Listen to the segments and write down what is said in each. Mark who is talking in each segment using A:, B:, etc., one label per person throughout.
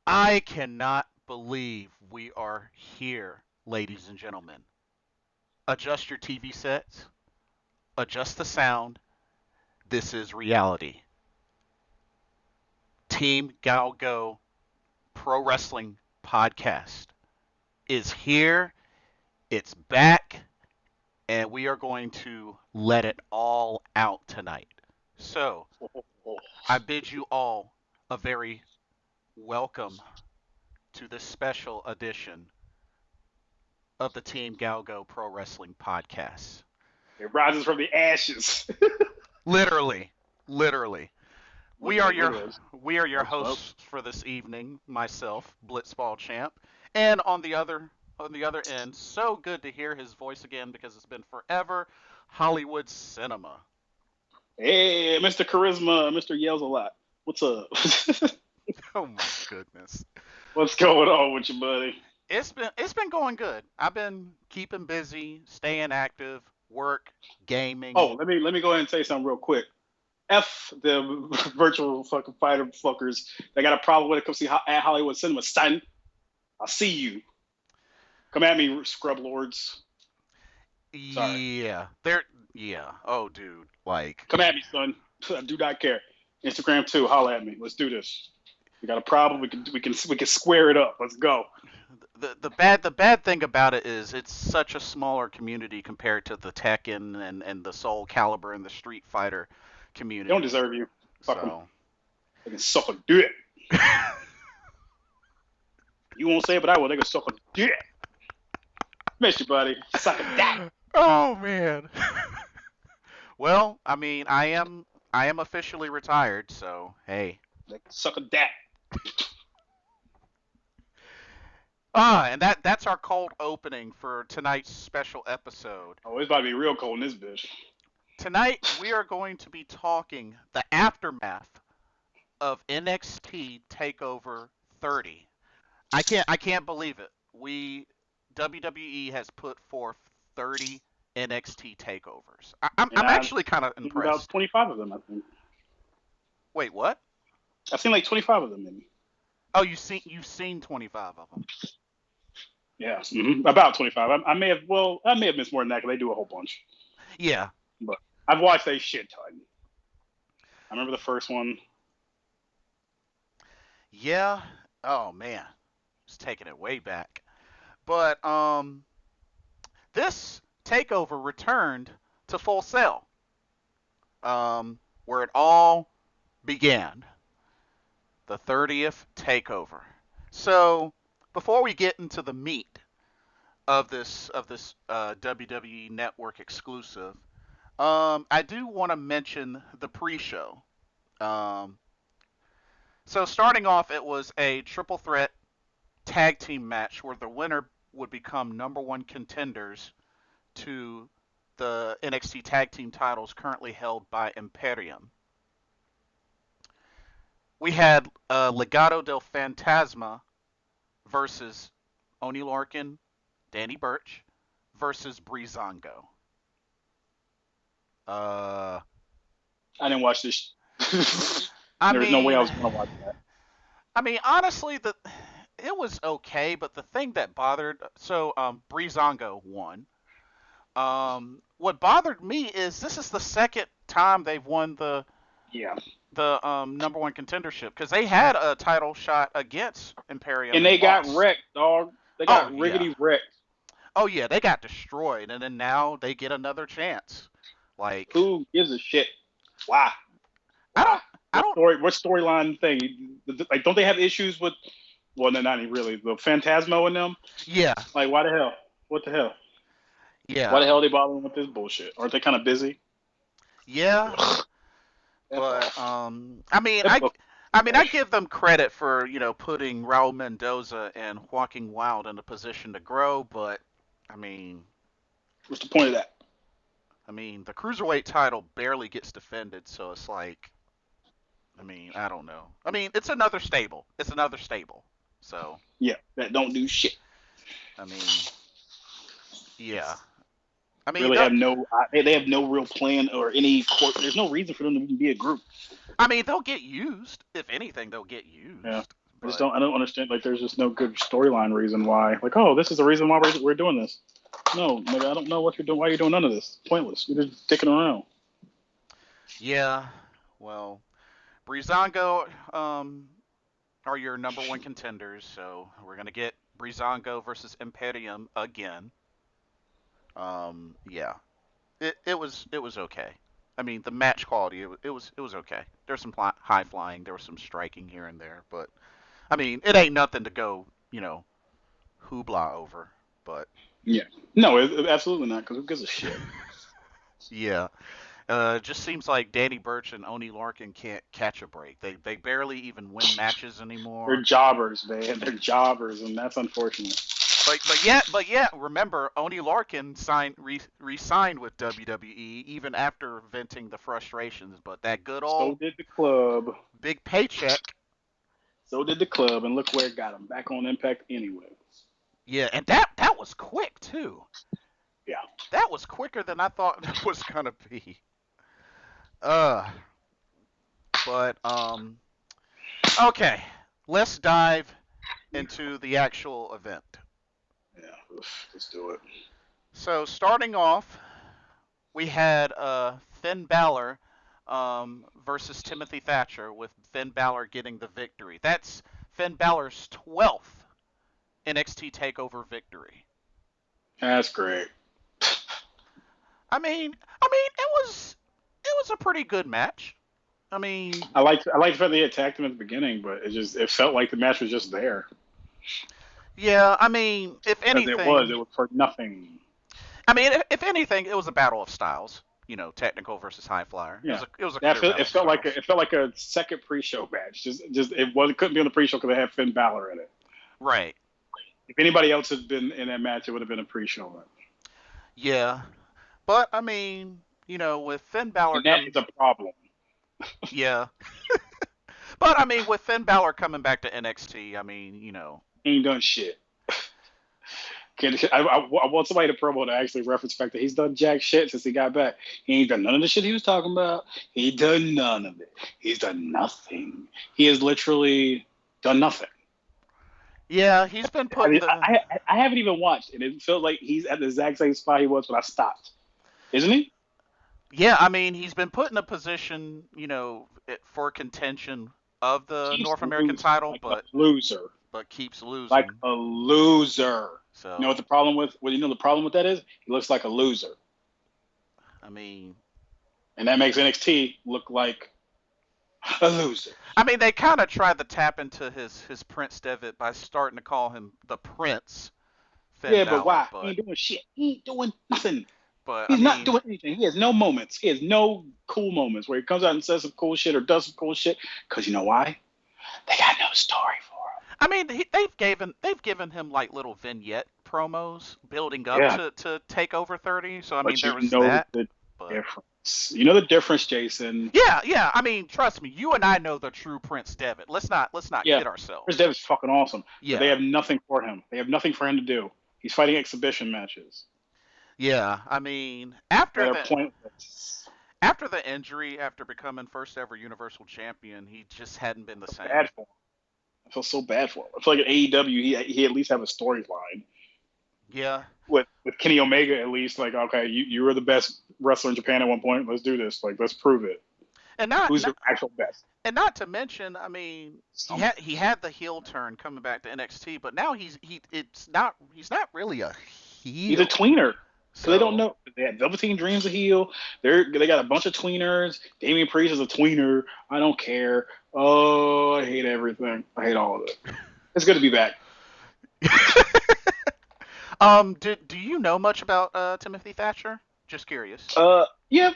A: I cannot believe we are here, ladies and gentlemen. Adjust your TV sets, adjust the sound. This is reality. Team GOWGO Pro Wrestling Podcast is here. It's back, and we are going to let it all out tonight. So, I bid you all a very welcome to this special edition of the Team GOWGO Pro Wrestling Podcast.
B: It rises from the ashes.
A: Literally, literally. We are your
B: Literally.
A: we are your hosts for this evening. Myself, Blitzball Champ, and on the other end, so good to hear his voice again because it's been forever. Hollywood Cinema.
B: Hey, Mr. Charisma, Mr. Yells a lot. What's up?
A: Oh my goodness.
B: What's going on with you, buddy?
A: It's been going good. I've been keeping busy, staying active, work, gaming.
B: Oh, let me go ahead and say something real quick. F the virtual fucking fighter fuckers. They got a problem when it comes to at Hollywood Cinema. Son, I'll see you. Come at me, scrub lords. Sorry.
A: Yeah. Oh, dude. Like,
B: Come at me, son. I do not care. Instagram too. Holla at me. Let's do this. We got a problem. We can square it up. Let's go.
A: the bad thing about it is it's such a smaller community compared to the Tekken and the Soul Calibur and the Street Fighter
B: They don't
A: community.
B: deserve you. Fuck them.
A: So,
B: They can suck a dick. You won't say it, but I will. They can suck a dick. Miss you, buddy. Suck a dick.
A: oh man. Well, I mean, I am officially retired, so hey.
B: They can suck a dick.
A: And that's our cold opening for tonight's special episode.
B: Oh, it's about to be real cold in this bitch.
A: Tonight we are going to be talking the aftermath of NXT Takeover 30. I can't believe it. WWE has put forth 30 NXT takeovers.
B: And
A: I'm
B: I've
A: actually kind of
B: seen about
A: impressed.
B: 25 of them, I think.
A: Wait, what?
B: I've seen like 25 of them, maybe.
A: Oh, you've seen 25 of them.
B: Yeah, about 25. I may have missed more than that because they do a whole bunch.
A: Yeah.
B: But I've watched a shit ton. I remember the first one.
A: Yeah. Oh man. It's taking it way back. But this takeover returned to Full Sail. Where it all began. The 30th takeover. So, before we get into the meat of this WWE Network exclusive, I do want to mention the pre-show. Um, so starting off, it was a triple threat tag team match where the winner would become number one contenders to the NXT tag team titles currently held by Imperium. We had Legado del Fantasma versus Oni Lorcan, Danny Burch versus Breezango. Uh,
B: I didn't watch this.
A: I
B: There was no way I
A: mean,
B: was going to watch that.
A: honestly, it was okay, but the thing that bothered Breezango won. What bothered me is this is the second time they've won
B: Yeah.
A: the number one contendership because they had a title shot against Imperium
B: And
A: and
B: they got
A: lost.
B: wrecked, dog. They
A: Oh
B: got
A: yeah,
B: riggedy wrecked.
A: oh yeah, they got destroyed, and then now they get another chance. Like
B: Who gives a shit? Why?
A: I
B: Why?
A: don't, I don't,
B: What storyline thing? Like, don't they have issues with? Well, no, not even really. The Phantasmo in them.
A: yeah,
B: Like, why the hell? What the hell? Why
A: yeah,
B: the hell are they bothering with this bullshit? Aren't they kind of busy?
A: yeah,
B: Ugh. F
A: but
B: off.
A: I,
B: That book
A: I mean, I
B: trash.
A: give them credit for putting Raul Mendoza and Joaquin Wild in a position to grow, but I mean,
B: What's the point of that?
A: the cruiserweight title barely gets defended, so it's like, I don't know. It's another stable. It's another stable. So,
B: Yeah, that don't do shit.
A: I mean, yeah. I mean,
B: Really
A: they'll,
B: have no. They have no real plan or any. There's no reason for them to even be a group.
A: they'll get used. If anything, they'll get
B: Yeah.
A: used. But
B: I don't understand. Like, there's just no good storyline reason why. Like, oh, this is the reason why we're doing this. No, nigga, I don't know what you're doing. Why you're doing none of this? It's pointless. You're just dicking around.
A: yeah, well, Breezango are your number one contenders, so we're gonna get Breezango versus Imperium again. Yeah, it was okay. I mean, the match quality it was okay. There's some high flying, there was some striking here and there, but I mean, it ain't nothing to go, hoopla over. But
B: Yeah. No, absolutely not. Because who gives a shit?
A: yeah, just seems like Danny Burch and Oni Larkin can't catch a break. They barely even win matches
B: They're
A: anymore.
B: jobbers, man. They're jobbers, and that's unfortunate.
A: But yet, remember Oni Larkin re-signed with WWE even after venting the frustrations. But that good
B: So
A: old
B: did the club.
A: big paycheck,
B: So did the club, and look where it got him. Back on Impact anyway.
A: yeah, and that was quick too.
B: Yeah.
A: That was quicker than I thought it was gonna be. Uh, but okay, let's dive into the actual event.
B: Yeah. Let's do it.
A: So starting off, we had Finn Balor versus Timothy Thatcher, with Finn Balor getting the victory. That's Finn Balor's 12th NXT Takeover victory.
B: That's great.
A: It was a pretty good match. I mean,
B: I liked the fact they attacked him at the beginning, but it felt like the match was just there.
A: yeah, I mean, if
B: Because
A: anything,
B: it was for nothing.
A: I mean, if anything, it was a battle of styles. Technical versus high flyer.
B: Yeah.
A: It was a
B: Yeah,
A: clear battle of styles.
B: it felt like a second pre-show match. It couldn't be on the pre-show because they had Finn Balor in it.
A: Right.
B: If anybody else had been in that match, it would have been a pre-show match.
A: Yeah, but I mean, with Finn Balor
B: And that is a problem.
A: yeah, but I mean, with Finn Balor coming back to NXT, I mean,
B: He ain't done shit. I want somebody to promo to actually reference the fact that he's done jack shit since he got back. He ain't done none of the shit he was talking about. He done none of it. He's done nothing. He has literally done nothing.
A: yeah, he's been putting
B: I haven't even watched, and it felt like he's at the exact same spot he was when I stopped. Isn't he?
A: Yeah, I mean, he's been put in a position, for contention of the
B: Keeps
A: North American
B: losing
A: title,
B: like
A: but
B: a loser.
A: keeps losing.
B: Like a loser.
A: So
B: You know what the problem with? Well, you know the problem with that is? He looks like a loser,
A: I mean,
B: and that makes NXT look like a loser.
A: I mean, they kind of tried to tap into his Prince Devitt by starting to call him the Prince. Finn
B: Yeah,
A: Balor,
B: but why? He ain't doing shit. He ain't doing nothing.
A: But
B: He's
A: I
B: not
A: mean,
B: doing anything. He has no moments. He has no cool moments where he comes out and says some cool shit or does some cool shit. Because you know why? They got no story for him.
A: I mean, they've given him like little vignette promos building up
B: Yeah.
A: to take over 30. So I mean,
B: But
A: there
B: you
A: was
B: know
A: that.
B: the
A: But
B: difference. You know the difference, Jason.
A: yeah. I mean, trust me, you and I know the true Prince Devitt. Let's not
B: Yeah.
A: kid ourselves.
B: Chris Davis is fucking awesome.
A: Yeah.
B: But they have nothing for him. They have nothing for him to do. He's fighting exhibition matches
A: Yeah. I mean,
B: that are pointless.
A: after the injury, after becoming first ever Universal Champion, he just hadn't been the same.
B: Bad for him. I feel so bad for him. I feel like at AEW, he at least have a storyline.
A: Yeah.
B: With Kenny Omega, at least, like, okay, you were the best wrestler in Japan at one point. Let's do this. Like, let's prove it.
A: And
B: Who's the actual best?
A: And not to mention, I mean, he had the heel turn coming back to NXT, but now he's not really a heel.
B: He's a tweener.
A: So
B: they don't know. They had Velveteen Dream's a heel. They got a bunch of tweeners. Damian Priest is a tweener. I don't care. Oh, I hate everything. I hate all of it. It's good to be back.
A: Do you know much about Timothy Thatcher? Just curious.
B: Yep.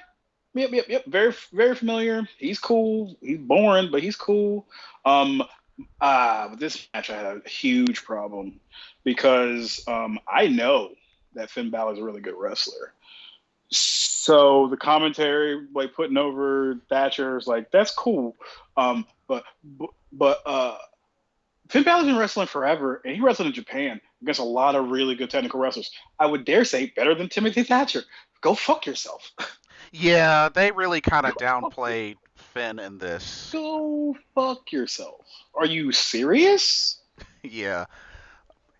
B: Very, very familiar. He's cool. He's boring, but he's cool. With this match, I had a huge problem because I know that Finn Balor is a really good wrestler. So the commentary, like putting over Thatcher, is like, that's cool. But Finn Balor's been wrestling forever, and he wrestled in Japan against a lot of really good technical wrestlers. I would dare say better than Timothy Thatcher. Go fuck yourself.
A: Yeah, they really kind of downplayed Finn in this.
B: Go fuck yourself. Are you serious?
A: Yeah,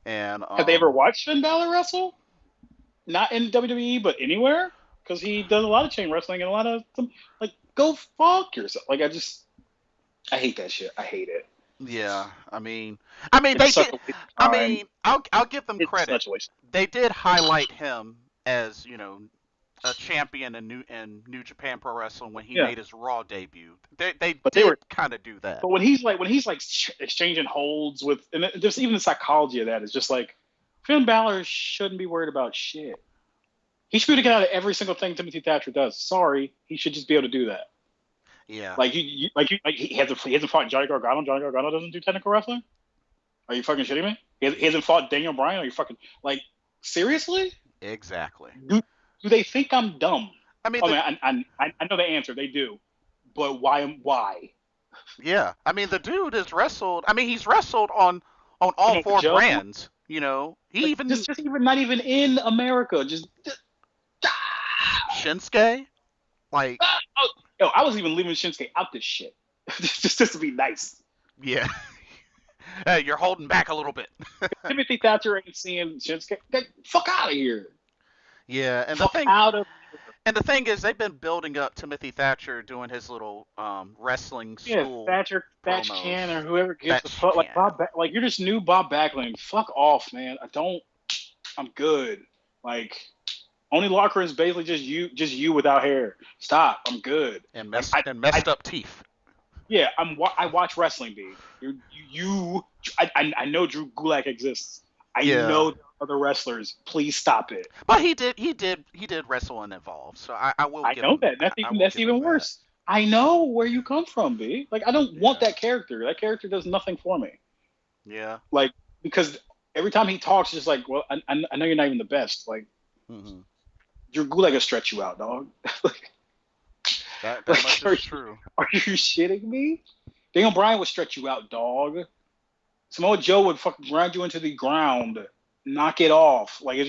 A: and
B: Have they ever watched Finn Balor wrestle? Not in WWE, but anywhere? Because he does a lot of chain wrestling and a lot of like, go fuck yourself. Like, I hate that shit. I hate it.
A: yeah. I mean,
B: It's
A: they
B: such
A: did.
B: a waste of
A: I
B: time.
A: mean, I'll give them
B: It's
A: credit.
B: such a waste.
A: They did highlight him as a champion in New Japan Pro Wrestling when he
B: Yeah.
A: made his Raw debut. They
B: But
A: did kind of do that.
B: But when he's like exchanging holds with, and there's even the psychology of that is just like, Finn Balor shouldn't be worried about shit. He should be able to get out of every single thing Timothy Thatcher does. Sorry, he should just be able to do that.
A: Yeah.
B: Like he hasn't fought Johnny Gargano. Johnny Gargano doesn't do technical wrestling. Are you fucking shitting me? He hasn't fought Daniel Bryan. Are you fucking like seriously?
A: Exactly.
B: Do they think I'm dumb?
A: I mean,
B: I know the answer. They do, but why? Why?
A: Yeah. I mean, the dude has wrestled. I mean, he's wrestled on all four brands. He
B: like,
A: even
B: just even not even in America. Just
A: Shinsuke. Like,
B: yo, I was even leaving Shinsuke out this shit just to be nice.
A: yeah. You're holding back a little bit.
B: Timothy Thatcher ain't seeing Shinsuke. Get fuck out of here.
A: Yeah, and
B: fuck out of here.
A: And the thing is, they've been building up Timothy Thatcher doing his little wrestling school.
B: Yeah, Thatch Can or whoever gives the fuck. Like Bob, like you're just new Bob Backlund. Fuck off, man. I'm good. Like only locker is basically just you without hair. Stop. I'm good.
A: And messed up teeth.
B: Yeah, I watch wrestling, B. I know Drew Gulak exists. I know there are other wrestlers. Please stop it.
A: But he did wrestle and Evolve, so I will.
B: I know that. That's even worse. I know where you come from, B. Like I don't want that character. That character does nothing for me.
A: Yeah.
B: Like because every time he talks, it's just like, well, I know you're not even the best. Like, Drew Gulak will stretch you out, dog. Like,
A: that much is true.
B: Are you shitting me? Daniel Bryan would stretch you out, dog. Samoa Joe would fucking grind you into the ground, knock it off. Like it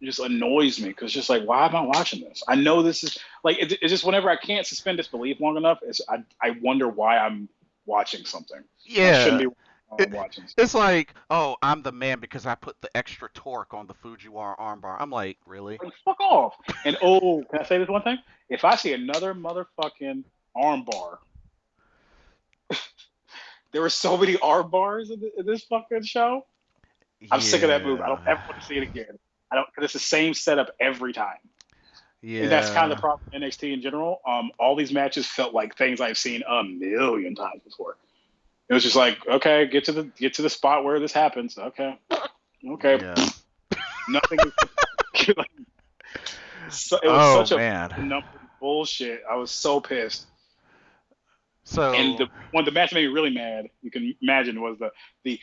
B: just annoys me because just like, why am I watching this? I know this is like it's just whenever I can't suspend disbelief long enough, I wonder why I'm watching something.
A: Yeah.
B: I shouldn't be watching something.
A: It's like, oh, I'm the man because I put the extra torque on the Fujiwara armbar. I'm like, really?
B: Like, fuck off. And can I say this one thing? If I see another motherfucking armbar. There were so many arm bars in this fucking show. I'm sick of that move. I don't ever want to see it again. Because it's the same setup every time.
A: Yeah.
B: And that's kind of the problem with NXT in general. All these matches felt like things I've seen a million times before. It was just like, okay, get to the spot where this happens. Okay.
A: Yeah.
B: Nothing. It was such a number bullshit. I was so pissed. And the match that made me really mad, you can imagine, was the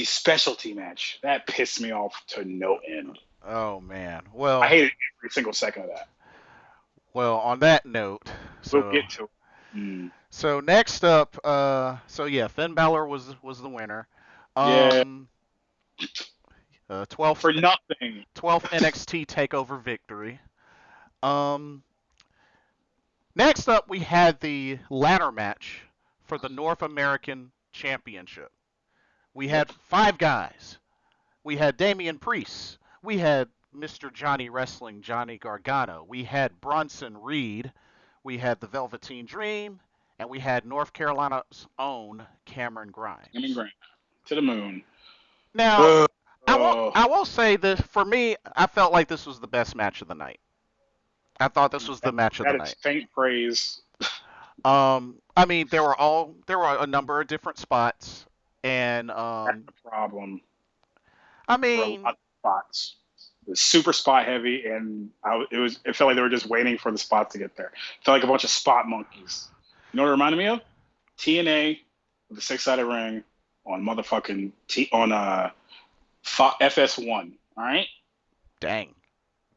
B: specialty match. That pissed me off to no end.
A: Oh man. Well,
B: I hated every single second of that.
A: Well, on that note,
B: we'll get to it.
A: So next up, Finn Balor was the winner. 12th
B: for nothing.
A: 12th NXT Takeover victory. Next up, we had the ladder match for the North American Championship. We had 5 guys. We had Damian Priest. We had Mr. Johnny Wrestling, Johnny Gargano. We had Bronson Reed. We had the Velveteen Dream. And we had North Carolina's own Cameron Grimes.
B: To the moon.
A: Now, I will say this. For me, I felt like this was the best match of the night. I thought this was the match of the night.
B: That is faint praise.
A: I mean, there were a number of different spots, and
B: that's the problem.
A: I mean,
B: a lot of spots. It was super spot heavy, and it felt like they were just waiting for the spots to get there. It felt like a bunch of spot monkeys. You know what it reminded me of? TNA with the 6-sided ring on motherfucking FS1. All right.
A: Dang.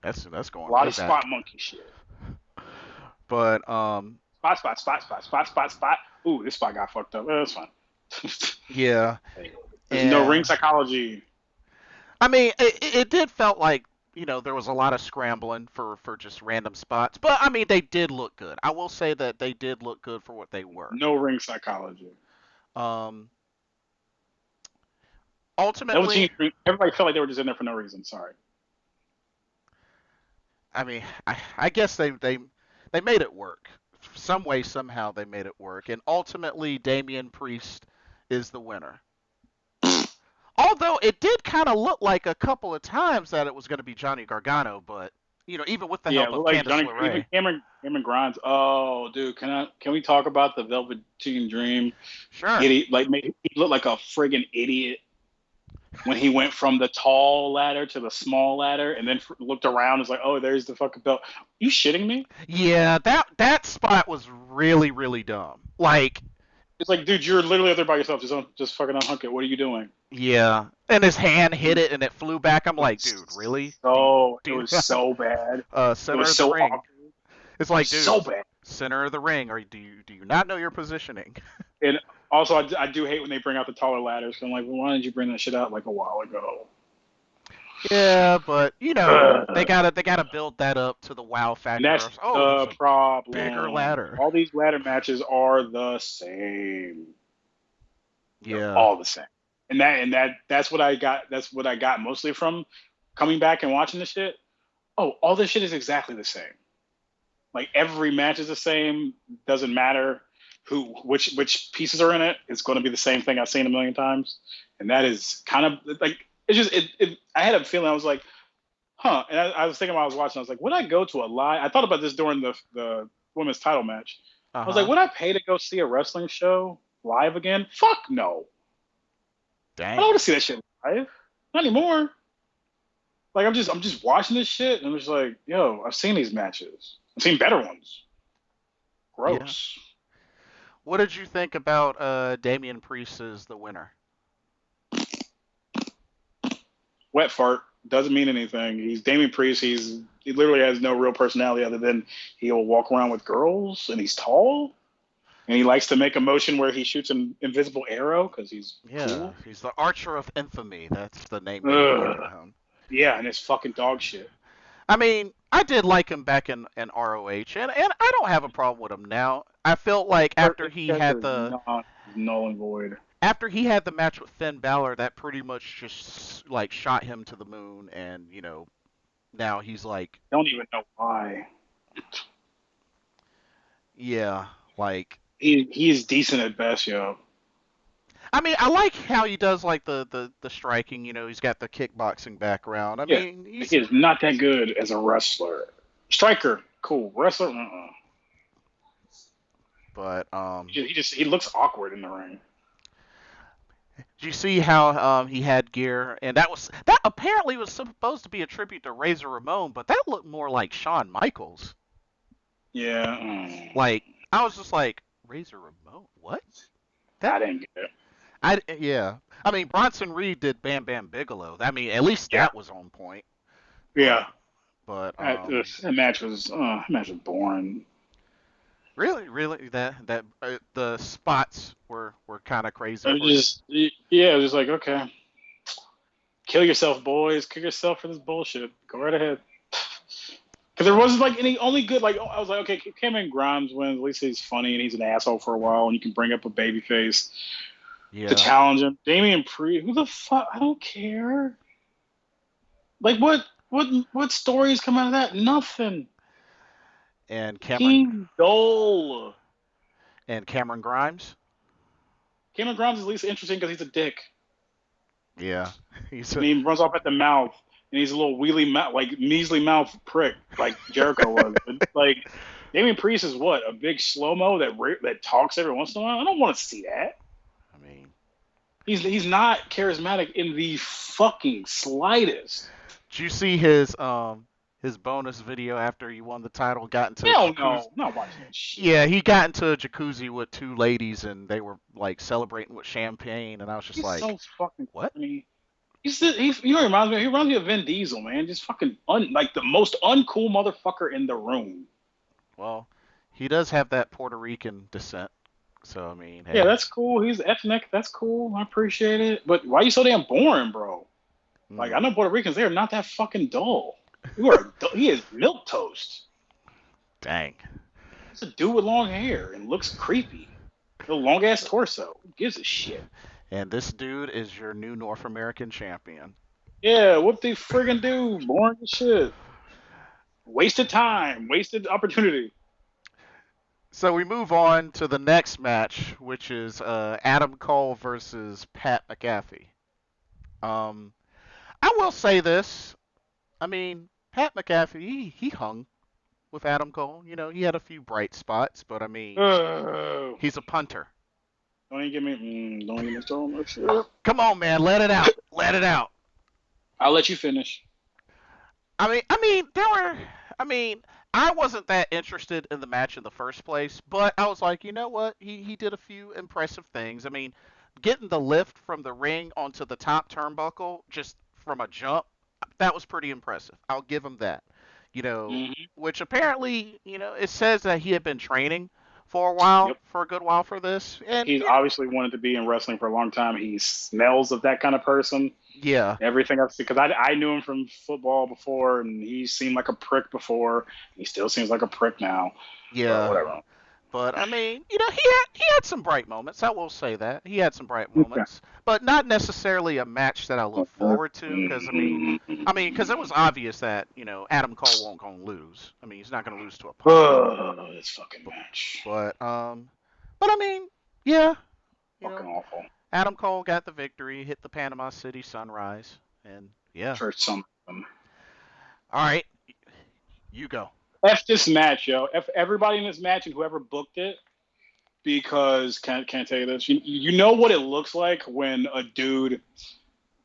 A: That's going
B: a lot of spot monkey shit.
A: But
B: spot. Ooh, this spot got fucked up. That's fine.
A: Yeah.
B: There's no ring psychology.
A: I mean, it did felt like there was a lot of scrambling for just random spots. But I mean, they did look good. I will say that they did look good for what they were.
B: No ring psychology.
A: Um,
B: That was
A: ultimately,
B: everybody felt like they were just in there for no reason. Sorry.
A: I mean, I guess they made it work. Some way, somehow, they made it work. And ultimately, Damian Priest is the winner. Although it did kind of look like a couple of times that it was going to be Johnny Gargano, but even with the
B: Yeah,
A: help
B: it
A: of
B: looked like
A: Candice
B: Johnny, even
A: LeRae.
B: Cameron Grimes. Oh, dude, can we talk about the Velveteen Dream?
A: Sure.
B: He looked like a friggin' idiot when he went from the tall ladder to the small ladder, and then looked around and was like, "Oh, there's the fucking belt." You shitting me?
A: Yeah, that spot was really, really dumb. Like,
B: It's like, dude, you're literally up there by yourself. Just fucking unhook it. What are you doing?
A: yeah, and his hand hit it and it flew back. I'm like, dude, really?
B: It was so bad. It
A: Center
B: was
A: of the
B: so
A: ring?
B: awkward.
A: It's like, dude,
B: So bad.
A: center of the ring. Or do you not know your positioning?
B: And also, I do hate when they bring out the taller ladders. I'm like, well, why didn't you bring that shit out like a while ago?
A: Yeah, but they
B: Ugh.
A: gotta build that up to the wow
B: And
A: factor
B: that's
A: of, oh, there's
B: the
A: a bigger
B: problem.
A: ladder.
B: All these ladder matches are the same. They're
A: Yeah.
B: all the same. That's what I got. That's what I got mostly from coming back and watching this shit. Oh, all this shit is exactly the same. Like every match is the same. Doesn't matter which pieces are in it. It's going to be the same thing I've seen a million times. And that is kind of like it's just I had a feeling. I was like, huh. And I was thinking while I was watching, I was like, would I go to a live? I thought about this during the women's title match. I was like,
A: Uh-huh.
B: would I pay to go see a wrestling show live again? Fuck no. I don't
A: Dang.
B: want to see that shit live. Not anymore. Like I'm just watching this shit and I'm just like, yo, I've seen these matches. I've seen better ones.
A: Yeah.
B: Gross.
A: What did you think about Damian Priest as the winner?
B: Wet fart doesn't mean anything. He's Damien Priest. He literally has no real personality other than he'll walk around with girls and he's tall and he likes to make a motion where he shoots an invisible arrow because he's
A: Yeah,
B: cool.
A: he's the Archer of Infamy. That's the name they have
B: Ugh.
A: given him.
B: Yeah, and it's fucking dog shit.
A: I mean, I did like him back in ROH, and I don't have a problem with him now. I felt like
B: His character is not null and void.
A: after he had the match with Finn Balor, that pretty much just like shot him to the moon, and now he's like,
B: I don't even know why.
A: yeah, like.
B: He's decent at best, yo.
A: I mean, I like how he does like the striking. He's got the kickboxing background. I
B: Yeah,
A: mean,
B: he is not that good as a wrestler. Striker, cool. Wrestler,
A: but
B: he looks awkward in the ring.
A: did you see how he had gear, and that apparently was supposed to be a tribute to Razor Ramon, but that looked more like Shawn Michaels.
B: Yeah,
A: Like I was just like, Razor Ramon, what?
B: I
A: That
B: didn't get it.
A: yeah. I mean, Bronson Reed did Bam Bam Bigelow. I mean, at least
B: Yeah,
A: that was on point. But
B: yeah.
A: but
B: That match was boring.
A: really the spots were kind of crazy
B: It was
A: for you.
B: yeah, it was just like, okay, kill yourself, boys. Kill yourself for this bullshit. Go right ahead. Because there wasn't like any only good like I was like, okay, Cameron Grimes wins. At least he's funny and he's an asshole for a while, and you can bring up a babyface to
A: Yeah.
B: challenge him. Damian Priest, who the fuck? I don't care. Like what stories come out of that? Nothing.
A: And
B: He's dull.
A: Cameron Grimes.
B: Cameron Grimes is at least interesting because he's a dick.
A: Yeah. He's
B: And he runs off at the mouth, and he's a little wheelie mouth, like measly mouth prick, like Jericho was. But like Damian Priest is what a big slow mo that talks every once in a while. I don't want to see that.
A: I mean,
B: He's not charismatic in the fucking slightest.
A: did you see his bonus video after he won the title? Got into a
B: Hell
A: jacuzzi.
B: no, I'm not watching that shit.
A: Yeah, he got into a jacuzzi with two ladies, and they were like celebrating with champagne, and I was just
B: He's
A: like,
B: so fucking
A: what?
B: funny. He reminds me of Vin Diesel, man. Just fucking like the most uncool motherfucker in the room.
A: Well, he does have that Puerto Rican descent, so I mean,
B: Yeah,
A: hey.
B: that's cool. He's ethnic. That's cool. I appreciate it. But why you so damn boring, bro? Like
A: Hmm.
B: I know Puerto Ricans, they are not that fucking dull. He is milk toast.
A: Dang.
B: It's a dude with long hair and looks creepy. A long ass torso. Who gives a shit?
A: And this dude is your new North American champion.
B: Yeah, what they friggin' do? Boring as shit. Wasted time. Wasted opportunity.
A: So we move on to the next match, which is Adam Cole versus Pat McAfee. Um, I will say this. I mean, Pat McAfee, he hung with Adam Cole. You know, he had a few bright spots, but I mean,
B: Oh,
A: he's a punter.
B: don't even start on that shit.
A: Come on, man, let it out. Let it out.
B: I'll let you finish.
A: I mean, I wasn't that interested in the match in the first place, but I was like, you know what? He did a few impressive things. I mean, getting the lift from the ring onto the top turnbuckle just from a jump, that was pretty impressive. I'll give him that. You know,
B: Hmm.
A: which apparently, you know, it says that he had been training for a while,
B: Yep.
A: for a good while for this, and
B: He's obviously wanted to be in wrestling for a long time. He smells of that kind of person.
A: yeah,
B: Everything I've seen, because I knew him from football before, and he seemed like a prick before. He still seems like a prick now, but
A: yeah.
B: whatever.
A: But I mean, you know, he had some bright moments. I will say that he had some bright moments, but not necessarily a match that I look forward to. Because because it was obvious that you know Adam Cole won't gonna lose. I mean, he's not gonna lose to a punter.
B: Oh, this fucking
A: But
B: match.
A: but I mean, yeah, you
B: Fucking
A: know,
B: awful.
A: Adam Cole got the victory, hit the Panama City Sunrise, and yeah.
B: For some of them.
A: All right, you go.
B: F this match, yo. F everybody in this match and whoever booked it, because can't tell you this. You know what it looks like when a dude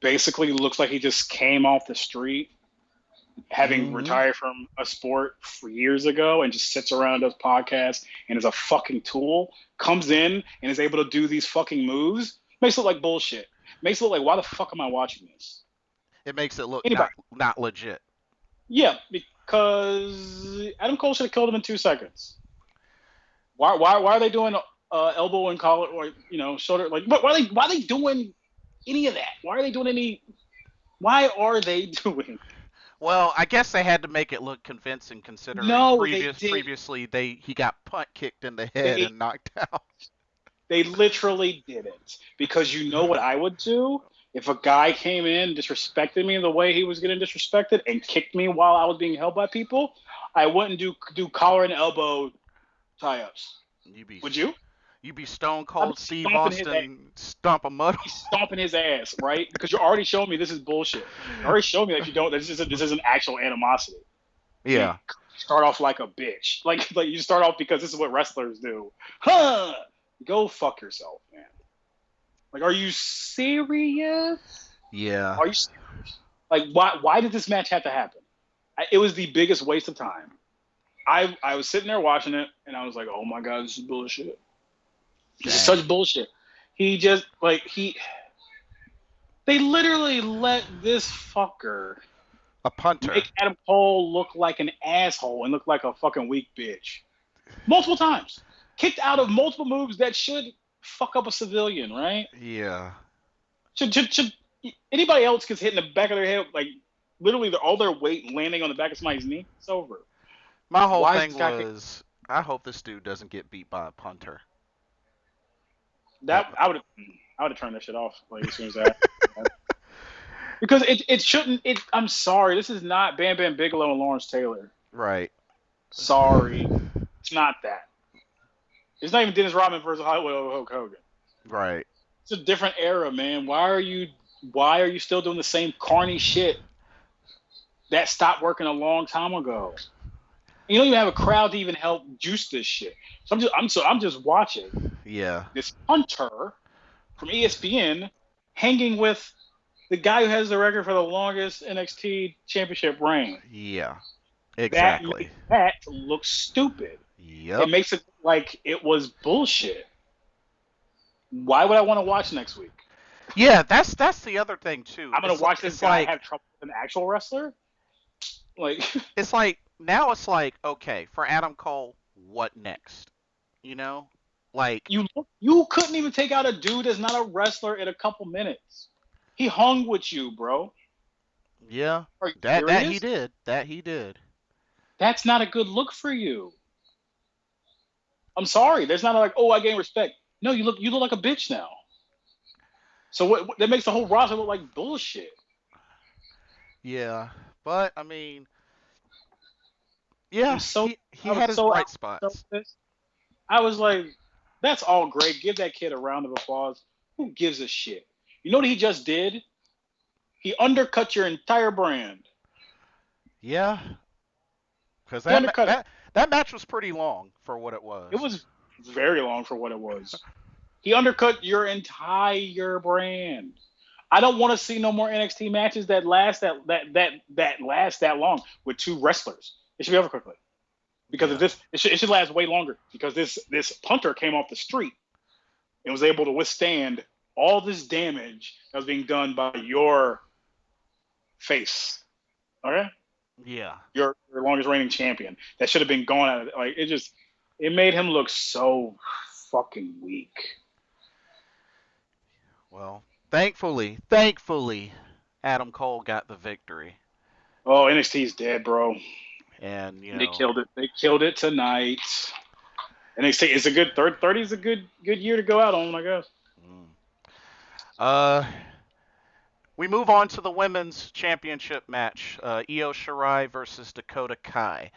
B: basically looks like he just came off the street, having
A: Hmm.
B: retired from a sport for years ago, and just sits around and does podcasts and is a fucking tool. Comes in and is able to do these fucking moves. Makes it look like bullshit. Makes it look like, why the fuck am I watching this?
A: It makes it look
B: Anybody?
A: not legit.
B: Yeah, because Adam Cole should have killed him in 2 seconds. Why are they doing elbow and collar, or shoulder? Like, why are they doing any of that? Why are they doing any? Why are they doing?
A: Well, I guess they had to make it look convincing, considering
B: No, they did.
A: previously he got punt kicked in the head
B: They
A: and knocked out.
B: they literally didn't, because you know what I would do if a guy came in, disrespected me the way he was getting disrespected, and kicked me while I was being held by people. I wouldn't do collar and elbow tie-ups.
A: You be
B: Would you?
A: you be Stone
B: I'd be
A: Cold Steve
B: stomping his ass.
A: Austin stomp a mud.
B: He's stomping his ass, right? Because you're already showing me this is bullshit. You already showed me that you don't. This isn't actual animosity. You
A: Yeah.
B: start off like a bitch. Like you start off because this is what wrestlers do. Huh? Go fuck yourself, man. Like, are you serious?
A: Yeah.
B: Are you serious? Like, why did this match have to happen? It was the biggest waste of time. I was sitting there watching it, and I was like, oh my god, this is bullshit. This is
A: Dang.
B: such bullshit. He just they literally let this fucker
A: A punter.
B: make Adam Cole look like an asshole and look like a fucking weak bitch. Multiple times. Kicked out of multiple moves that should fuck up a civilian, right?
A: Yeah.
B: Should anybody else gets hit in the back of their head, like literally all their weight landing on the back of somebody's knee? It's over.
A: My whole
B: Why is
A: thing
B: this guy
A: was I hope this dude doesn't get beat by a punter. That
B: that I would have turned that shit off like as soon as that. Because it shouldn't. I'm sorry. This is not Bam Bam Bigelow and Lawrence Taylor.
A: right.
B: Sorry, it's not that. It's not even Dennis Rodman versus Hollywood Hulk Hogan.
A: Right.
B: It's a different era, man. Why are you still doing the same carny shit that stopped working a long time ago? You don't even have a crowd to even help juice this shit. So I'm just watching
A: Yeah.
B: this punter from ESPN hanging with the guy who has the record for the longest NXT championship reign.
A: Yeah.
B: That
A: Exactly.
B: makes that look stupid. It
A: Yep.
B: makes it like it was bullshit. Why would I want to watch next week?
A: Yeah, that's the other thing too.
B: I'm gonna watch this
A: It's
B: guy
A: like
B: have trouble with an actual wrestler. Like,
A: it's like now it's like okay, for Adam Cole, what next? You know? Like
B: you couldn't even take out a dude that's not a wrestler in a couple minutes. He hung with you, bro.
A: Yeah.
B: Are you
A: That he
B: serious?
A: did. That he did.
B: That's not a good look for you. I'm sorry. There's not like, oh, I gain respect. No, you look like a bitch now. So that makes the whole roster look like bullshit.
A: Yeah. But I mean,
B: I'm
A: yeah,
B: so
A: he
B: I was
A: had his
B: so
A: bright
B: out so
A: spots.
B: pissed. I was like, that's all great. Give that kid a round of applause. Who gives a shit? You know what he just did? He undercut your entire brand.
A: Yeah, because
B: He undercut it.
A: that match was pretty long for what it
B: It
A: was.
B: was very long for what it was. He undercut your entire brand. I don't want to see no more NXT matches that last that last that long with two wrestlers. It should be over quickly because of
A: Yeah.
B: this. It should last way longer because this punter came off the street and was able to withstand all this damage that was being done by your face. Okay,
A: Yeah.
B: your longest reigning champion. That should have been gone out of it. Like it made him look so fucking weak.
A: Well, thankfully, Adam Cole got the victory,
B: Oh, NXT's dead, bro.
A: and
B: They killed it. They killed it tonight. NXT is a good third. 30 is a good year to go out on, I guess.
A: mm. uh, we move on to the women's championship match: Io Shirai versus Dakota Kai.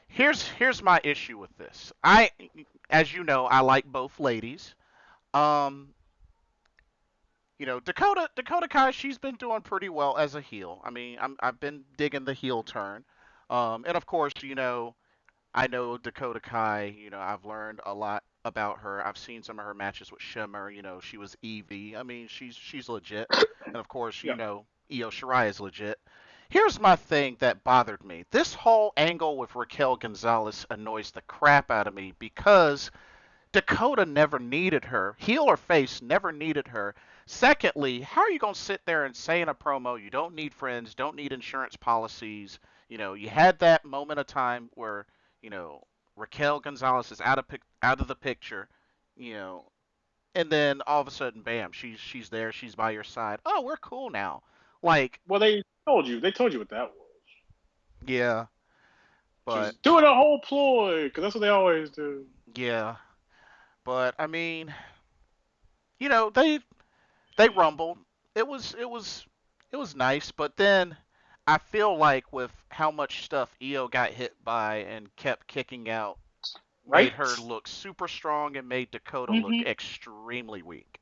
A: Here's my issue with this. As you know, I like both ladies. Um, Dakota Kai, she's been doing pretty well as a heel. I mean, I've been digging the heel turn. And of course, I know Dakota Kai. I've learned a lot about her. I've seen some of her matches with Shimmer. She was Evie. I mean, she's legit. And of course,
B: Yeah.
A: Io Shirai is legit. Here's my thing that bothered me. This whole angle with Raquel Gonzalez annoys the crap out of me because Dakota never needed her. Heel or face never needed her. Secondly, how are you going to sit there and say in a promo you don't need friends, don't need insurance policies? You had that moment of time where, you know, Raquel Gonzalez is out of the picture, you know, and then all of a sudden, bam, she's there, she's by your side. Oh, we're cool now. Like,
B: Well, they told you. They told you what that was.
A: yeah,
B: She
A: but
B: was doing a whole ploy because that's what they always do.
A: yeah, but I mean, they rumbled. It was nice, but then I feel like with how much stuff Io got hit by and kept kicking out, made
B: Right?
A: her look super strong and made Dakota look
B: Mm-hmm.
A: extremely weak.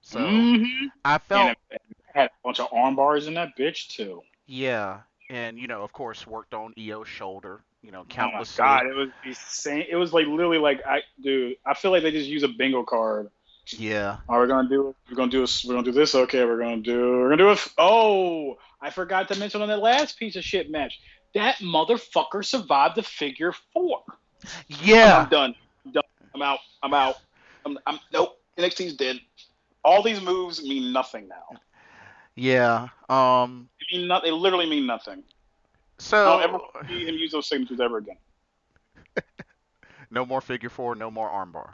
A: So
B: Mm-hmm.
A: I
B: And
A: felt,
B: it had a bunch of arm bars in that bitch too.
A: yeah, and of course worked on Io's shoulder,
B: Oh my
A: countlessly.
B: god, it was insane. It was like literally like dude, I feel like they just use a bingo card.
A: Yeah,
B: Are we gonna do it? We're gonna do this. Okay, we're gonna do it. Oh, I forgot to mention on that last piece of shit match. That motherfucker survived the figure four. I'm
A: yeah,
B: done. I'm done. I'm out. I'm out. I'm nope. NXT's dead. All these moves mean nothing now.
A: yeah.
B: They mean not. They literally mean nothing. I don't ever
A: So
B: want to see him use those signatures ever again.
A: no more figure four, no more armbar.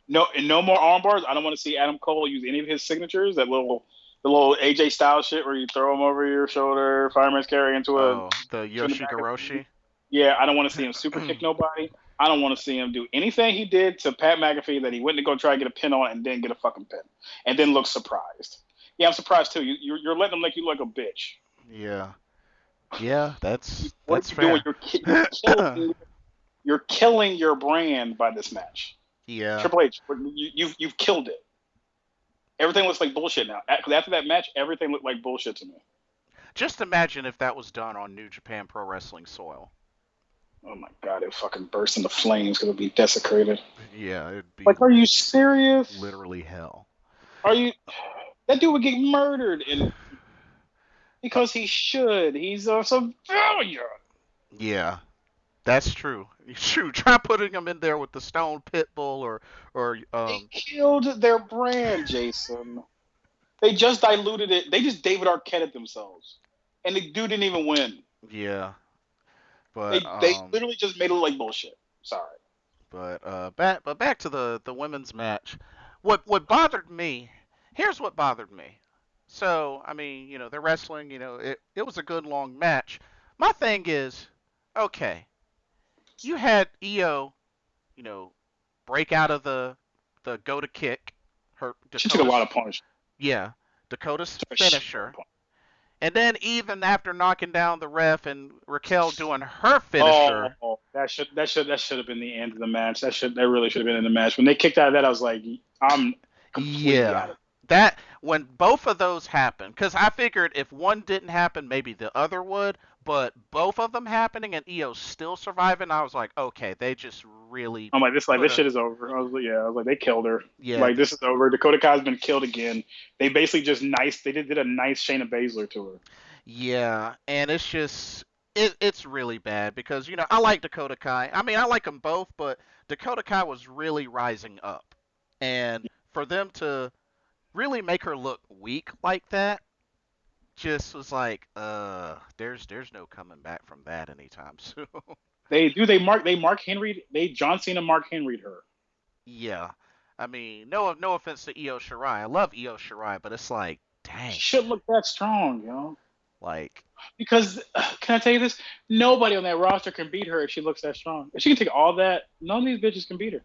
B: No, and no more arm bars. I don't want to see Adam Cole use any of his signatures. The little AJ style shit where you throw him over your shoulder, fireman's carry
A: Oh, the
B: to in the back of
A: Yoshigoroshi.
B: yeah. I don't want to see him super kick nobody. I don't want to see him do anything he did to Pat McAfee that he went to go try to get a pin on and then get a fucking pin and then look surprised. Yeah, I'm surprised too. You're letting him make you look like a bitch.
A: Yeah. Yeah,
B: What are
A: that's
B: you doing?
A: fair.
B: You're killing your brand by this match.
A: Yeah.
B: Triple H, you've killed it. Everything looks like bullshit now. Because after that match, everything looked like bullshit to me.
A: Just imagine if that was done on New Japan Pro Wrestling soil.
B: Oh my god, it fucking burst into flames because it'd be desecrated.
A: Yeah, it'd be
B: Like, are you serious?
A: literally hell.
B: Are you? That dude would get murdered, and because he should. He's a civilian.
A: Yeah, that's true. Shoot, try putting him in there with the Stone Pitbull or
B: They killed their brand, Jason. They just diluted it. They just David Arquette themselves, and the dude didn't even win.
A: yeah, but
B: They literally just made it look like bullshit. Sorry.
A: back to the women's match. What bothered me? Here's what bothered me. So, I mean, they're wrestling, it was a good long match. My thing is, okay, you had Io, you know, break out of the go to kick, her
B: She took a lot
A: Dakota's,
B: of punch.
A: yeah, Dakota's
B: Took a shitload of
A: finisher.
B: punch.
A: And then even after knocking down the ref and Raquel doing her finisher,
B: Oh, that should have been the end of the match. That really should have been in the match. When they kicked out of that, I was like, I'm completely
A: yeah,
B: out of
A: that when both of those happened, because I figured if one didn't happen, maybe the other would, but both of them happening and Io still surviving, I was like, okay, they just really
B: I'm like
A: put
B: this
A: a
B: shit is over. I was like they killed her.
A: yeah,
B: Like this is over. Dakota Kai's been killed again. They basically just nice. They did a nice Shayna Baszler to her.
A: yeah, and it's just it's really bad because I like Dakota Kai. I mean, I like them both, but Dakota Kai was really rising up, and for them to really make her look weak like that just was like, there's no coming back from that anytime soon.
B: They Mark Henry. They John Cena Mark Henry her.
A: Yeah, I mean, no offense to Io Shirai, I love Io Shirai, but it's like, dang,
B: She shouldn't look that strong,
A: like,
B: Because can I tell you this? Nobody on that roster can beat her if she looks that strong. If she can take all that, none of these bitches can beat her.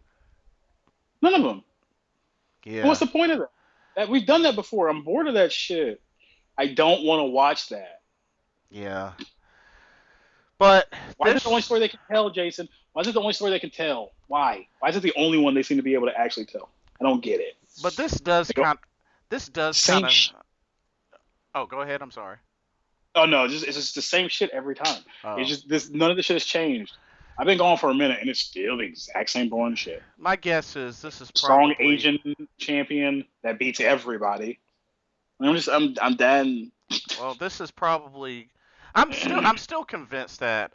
B: None of them. And
A: yeah,
B: what's the point of that? We've done that before. I'm bored of that shit. I don't want to watch that.
A: yeah, but
B: Why is it the only
A: this,
B: story they can tell, Jason? Why is it the only story they can tell? Why? Why is it the only one they seem to be able to actually tell? I don't get it.
A: but this does
B: They go,
A: kind, this does kind
B: same
A: of.
B: shit.
A: Oh, go ahead. I'm sorry.
B: Oh no, it's just the same shit every time. It's
A: Oh,
B: just this. None of this shit has changed. I've been gone for a minute, and it's still the exact same boring shit.
A: my guess is this is
B: Strong
A: probably.
B: Asian champion that beats everybody. I'm done.
A: Well, this is probably. I'm still convinced that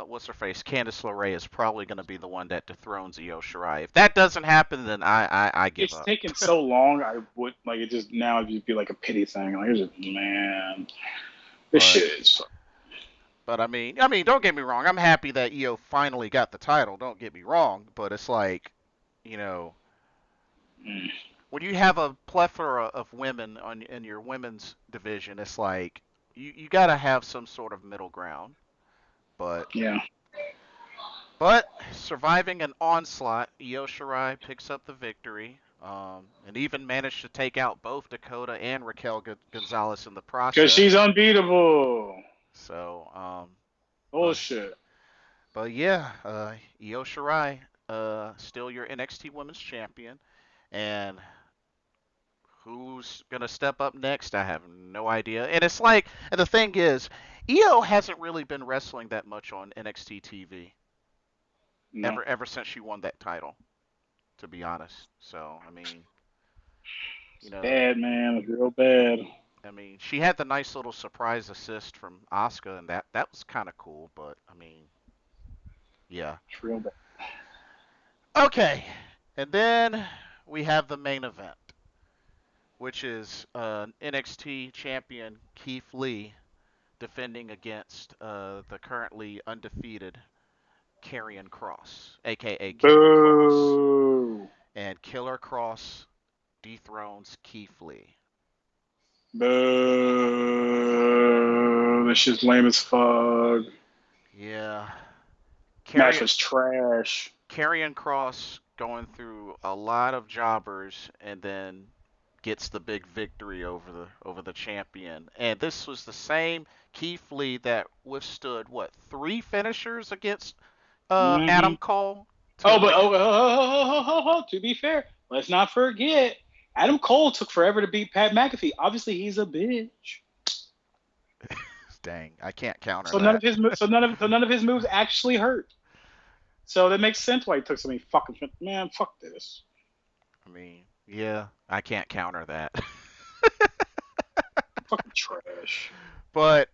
A: what's her face, Candice LeRae is probably going to be the one that dethrones Io Shirai. If that doesn't happen, then I give
B: It's
A: up.
B: taken so long. I would like it just now. It'd be like a pity thing. Like it's just man, this
A: But
B: shit is.
A: but I mean, don't get me wrong. I'm happy that Io finally got the title. Don't get me wrong. But it's like, you know,
B: Mm,
A: when you have a plethora of women in your women's division, it's like you got to have some sort of middle ground. But
B: yeah.
A: But surviving an onslaught, Io Shirai picks up the victory, and even managed to take out both Dakota and Raquel Gonzalez in the
B: Because
A: process.
B: she's unbeatable.
A: So, but
B: Bullshit.
A: but yeah, Io Shirai, still your NXT Women's Champion, and who's gonna step up next? I have no idea. And it's like, and the thing is, Io hasn't really been wrestling that much on NXT TV
B: No.
A: ever since she won that title, to be honest. So, I mean, you know,
B: Bad, man. It's real bad.
A: she had the nice little surprise assist from Asuka, and that was kind of cool. But I mean, yeah.
B: It's real bad.
A: Okay, and then we have the main event, which is NXT champion Keith Lee defending against the currently undefeated Karrion Kross, aka Killer Kross,
B: Boo.
A: and Killer Kross dethrones Keith Lee.
B: Boo. This shit's lame as fuck.
A: Yeah.
B: Match
A: Carry,
B: was trash.
A: Karrion Kross going through a lot of jobbers and then gets the big victory over the champion. And this was the same Keith Lee that withstood what, three finishers against
B: Hmm.
A: Adam Cole to
B: Oh, but
A: make.
B: to be fair, let's not forget Adam Cole took forever to beat Pat McAfee. Obviously, he's a bitch.
A: Dang, I can't counter
B: So none of
A: that.
B: his none of his moves actually hurt. So that makes sense why he took so many fucking man. Fuck this.
A: I mean, yeah, I can't counter that.
B: Fucking trash.
A: But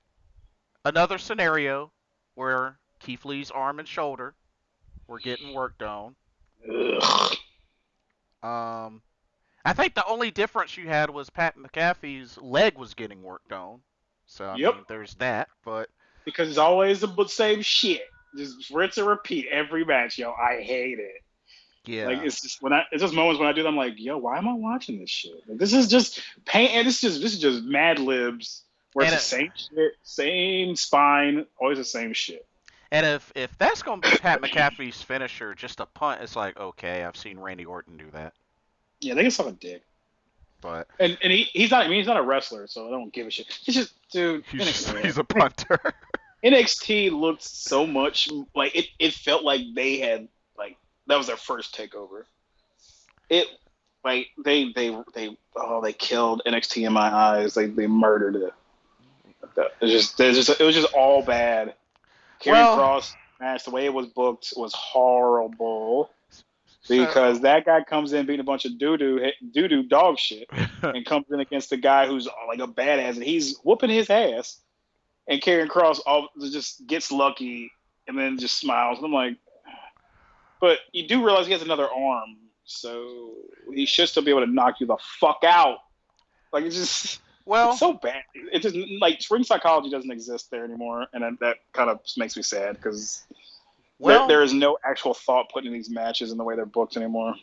A: another scenario where Keith Lee's arm and shoulder were getting worked on.
B: Ugh.
A: Um, I think the only difference you had was Pat McAfee's leg was getting worked on. So I
B: Yep.
A: mean, there's that. But
B: Because it's always the same shit. Just rinse and repeat every match, yo. I hate it.
A: Yeah.
B: Like it's just moments when I do that, I'm like, yo, why am I watching this shit? Like, this is just pain, and this is just Mad Libs where it's
A: And
B: the same shit, same spine, always the same shit.
A: if that's gonna be Pat McAfee's finisher, just a punt, it's like, okay, I've seen Randy Orton do that.
B: Yeah, they can suck a dick.
A: But
B: And he's not. I mean, he's not a wrestler, so I don't give a shit. He's just, dude.
A: he's a punter.
B: NXT looked so much like it. It felt like they had like that was their first takeover. It like they killed NXT in my eyes. They murdered it. It was just all bad. Karrion
A: Well,
B: Kross match, the way it was booked was horrible because
A: so
B: that guy comes in beating a bunch of doo-doo dog shit and comes in against the guy who's like a badass and he's whooping his ass and Karrion Kross just gets lucky and then just smiles. And I'm like, but you do realize he has another arm, so he should still be able to knock you the fuck out. Like it's
A: well,
B: so bad. It just like ring psychology doesn't exist there anymore, and that kind of makes me sad because there is no actual thought put in these matches and the way they're booked anymore.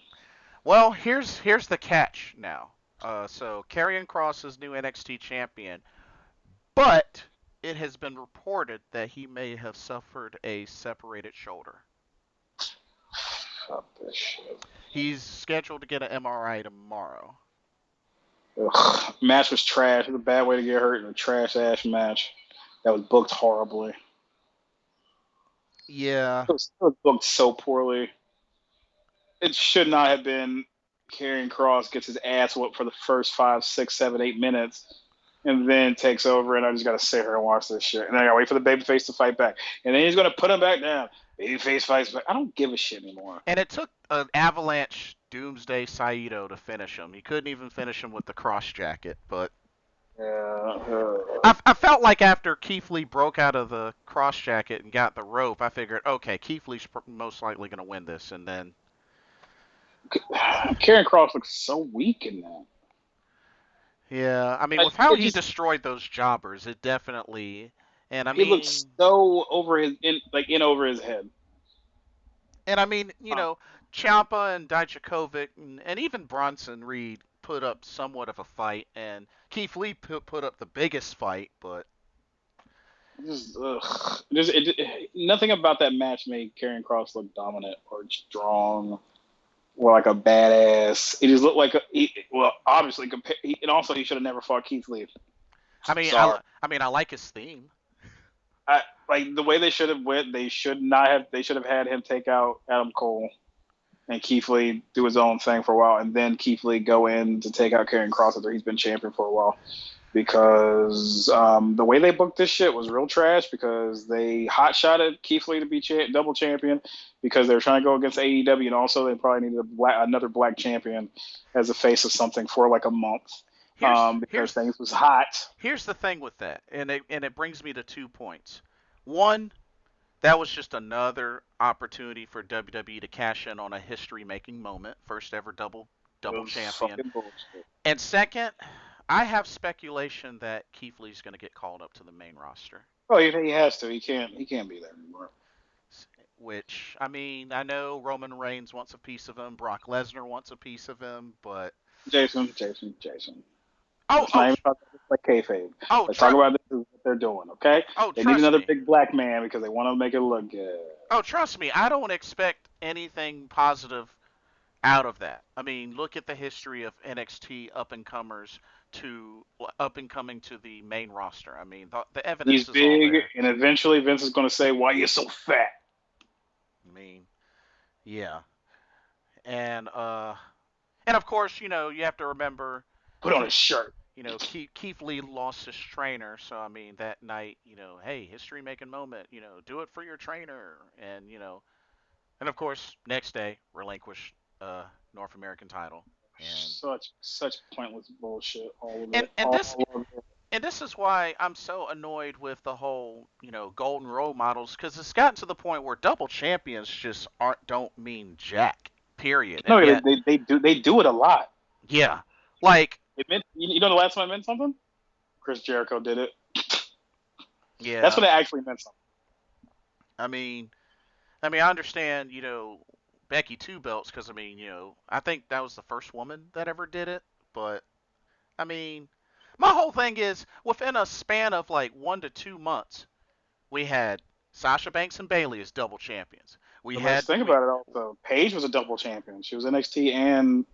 A: well, here's the catch now. So Karrion Kross is new NXT champion, but it has been reported that he may have suffered a separated shoulder.
B: Fuck this shit.
A: He's scheduled to get an MRI tomorrow.
B: Ugh. Match was trash. It was a bad way to get hurt in a trash ass match that was booked horribly.
A: Yeah.
B: It was booked so poorly. It should not have been. Karrion Kross gets his ass whooped for the first 5, 6, 7, 8 minutes, and then takes over. And I just gotta sit here and watch this shit. And then I gotta wait for the babyface to fight back, and then he's gonna put him back down. Babyface fights back. I don't give a shit anymore.
A: And it took an Avalanche Doomsday Saito to finish him. He couldn't even finish him with the cross jacket, but I felt like after Keith Lee broke out of the cross jacket and got the rope, I figured, okay, Keith Lee's most likely going to win this, and then
B: Karrion Kross looks so weak in that.
A: yeah, I mean,
B: Like,
A: with how
B: it
A: he
B: just
A: destroyed those jobbers, it definitely, and I
B: he
A: mean,
B: looks so over in over his head.
A: you know, Ciampa and Dijakovic and even Bronson Reed put up somewhat of a fight, and Keith Lee put up the biggest fight, but
B: Nothing about that match made Karrion Kross look dominant or strong or like a badass. He just looked like obviously, and also he should have never fought Keith Lee.
A: I mean,
B: Sorry.
A: I like his theme.
B: Like the way they should have went. They should not have. They should have had him take out Adam Cole and Keith Lee do his own thing for a while, and then Keith Lee go in to take out Karrion Kross after he's been champion for a while. Because the way they booked this shit was real trash. Because they hot-shotted Keith Lee to be double champion because they were trying to go against AEW, and also they probably needed another black champion as a face of something for like a month. Because things was hot.
A: Here's the thing with that, and it brings me to 2 points. One, that was just another opportunity for WWE to cash in on a history-making moment, first ever double champion. And second, I have speculation that Keith Lee's going to get called up to the main roster.
B: Oh, he has to. He can't be there anymore.
A: Which, I mean, I know Roman Reigns wants a piece of him, Brock Lesnar wants a piece of him, but
B: Jason.
A: Oh,
B: Let's not even talk about this like kayfabe. Let's talk about this is what they're doing, okay? They need another big black man because they want to make it look good.
A: Oh, trust me, I don't expect anything positive out of that. I mean, look at the history of NXT up-and-comers up-and-coming to the main roster. I mean, the evidence
B: He's
A: is
B: big,
A: all there.
B: and eventually Vince is going to say, why are you so fat?
A: I mean, yeah. And of course, you know, you have to remember...
B: Put on a shirt.
A: You know, Keith Lee lost his trainer, so I mean that night, you know, hey, history-making moment, you know, do it for your trainer, and you know, and of course, next day, relinquish North American title. And
B: such pointless bullshit. All of
A: and,
B: it.
A: And this is why I'm so annoyed with the whole, you know, golden role models, because it's gotten to the point where double champions just don't mean jack. Period.
B: No, they do it a lot.
A: Yeah, like.
B: It meant, you know the last time it meant something? Chris Jericho did it.
A: Yeah.
B: That's when it actually meant something.
A: I mean, I understand, you know, Becky 2 belts because, I mean, I think that was the first woman that ever did it. But, I mean, my whole thing is within a span of like 1 to 2 months, we had Sasha Banks and Bayley as double champions. We
B: But let's
A: had,
B: think
A: we,
B: about it also. Paige was a double champion. She was NXT and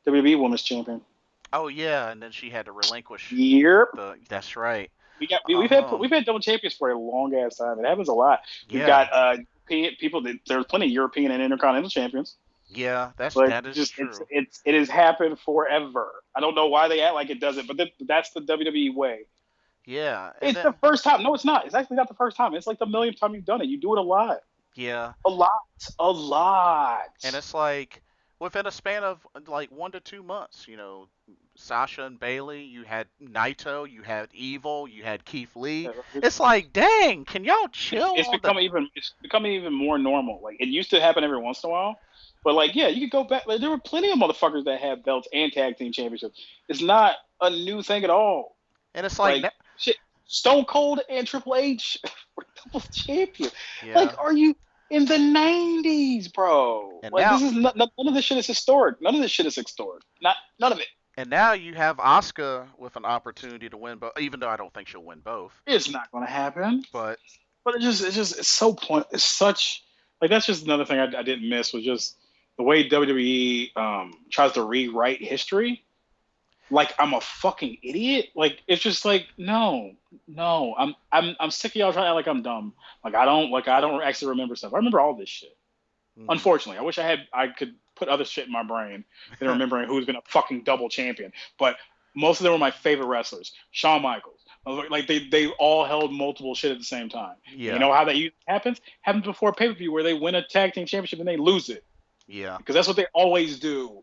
B: WWE Women's Champion.
A: oh yeah, and then she had to relinquish
B: Yep.
A: that's right.
B: We've had double champions for a long ass time. It happens a lot. You've
A: Yeah,
B: got people that there's plenty of European and Intercontinental champions.
A: yeah,
B: Like
A: that is
B: just
A: true.
B: it has happened forever. I don't know why they act like it doesn't, but that's the WWE way.
A: Yeah, and
B: It's
A: then
B: the first time. No, it's not. It's actually not the first time. It's like the millionth time you've done it. You do it a lot.
A: yeah,
B: A lot. A lot.
A: and it's like within a span of like 1 to 2 months, Sasha and Bayley, you had Naito, you had Evil, you had Keith Lee. It's like, dang, can y'all chill
B: It's
A: on the?
B: becoming even more normal. Like it used to happen every once in a while, but like yeah, you could go back. Like, there were plenty of motherfuckers that had belts and tag team championships. It's not a new thing at all.
A: And it's like,
B: Like shit, Stone Cold and Triple H were double champion.
A: yeah,
B: Like, are you in the '90s, bro?
A: and
B: Like
A: now
B: this is none of this shit is historic. None of this shit is historic. None of it.
A: and now you have Asuka with an opportunity to win both, even though I don't think she'll win both.
B: It's not going to happen.
A: But
B: But it's so point. It's such like that's just another thing I didn't miss was just the way WWE tries to rewrite history. Like I'm a fucking idiot. Like it's just like no. I'm sick of y'all trying to act like I'm dumb. Like I don't actually remember stuff. I remember all this shit. Unfortunately, I wish I could put other shit in my brain than remembering who's been a fucking double champion. But most of them were my favorite wrestlers. Shawn Michaels. Like they all held multiple shit at the same time.
A: yeah,
B: You know how that usually happens? Happens before a pay-per-view where they win a tag team championship and they lose it.
A: yeah,
B: Because that's what they always do.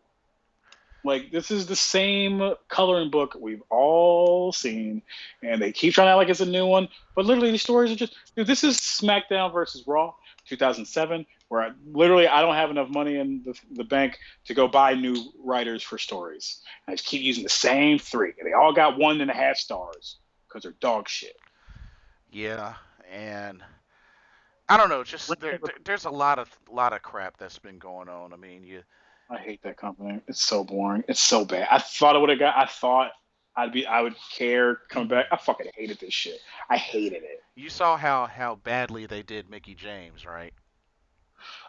B: Like this is the same coloring book we've all seen, and they keep trying to act like it's a new one. But literally, these stories are just, dude. This is SmackDown versus Raw, 2007, where I don't have enough money in the bank to go buy new writers for stories. And I just keep using the same three, and they all got 1.5 stars because they're dog shit.
A: yeah, and I don't know. Just there's a lot of crap that's been going on. I mean,
B: I hate that company. It's so boring. It's so bad. I thought I would have got. I thought I would care coming back. I fucking hated this shit. I hated it.
A: you saw how badly they did Mickey James, right?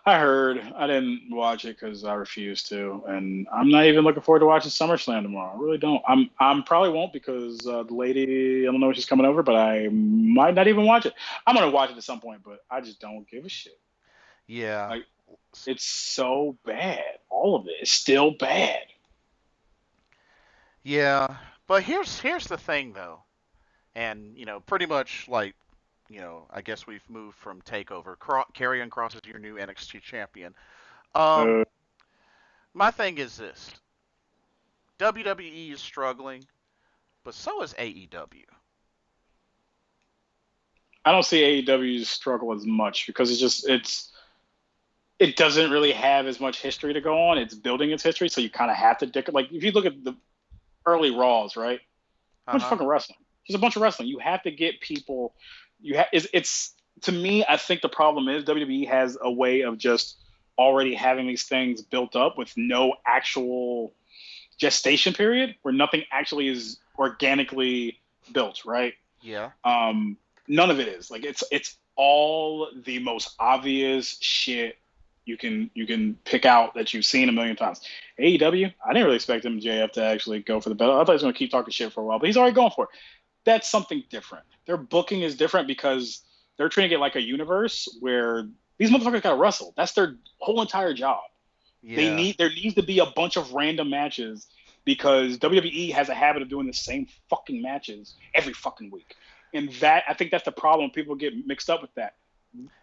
B: I heard. I didn't watch it because I refused to, and I'm not even looking forward to watching SummerSlam tomorrow. I really don't. I'm probably won't because the lady. I don't know when she's coming over, but I might not even watch it. I'm gonna watch it at some point, but I just don't give a shit.
A: Yeah.
B: Like it's so bad. All of it is still bad.
A: Yeah, but here's the thing though, and pretty much like, I guess we've moved from Takeover. Karrion Kross is your new NXT champion. Um,
B: Uh,
A: my thing is this: WWE is struggling, but so is AEW.
B: I don't see AEW's struggle as much because it doesn't really have as much history to go on. It's building its history, so you kind of have to like if you look at the early Raws, right? A bunch of
A: Uh-huh.
B: fucking wrestling. Just a bunch of wrestling. You have to get people. It's to me. I think the problem is WWE has a way of just already having these things built up with no actual gestation period, where nothing actually is organically built, right?
A: Yeah.
B: None of it is like it's all the most obvious shit you can pick out that you've seen a million times. AEW, I didn't really expect MJF to actually go for the belt. I thought he was going to keep talking shit for a while, but he's already going for it. That's something different. Their booking is different because they're treating it like a universe where these motherfuckers got to wrestle. That's their whole entire job.
A: Yeah.
B: There needs to be a bunch of random matches because WWE has a habit of doing the same fucking matches every fucking week. And that I think that's the problem. People get mixed up with that.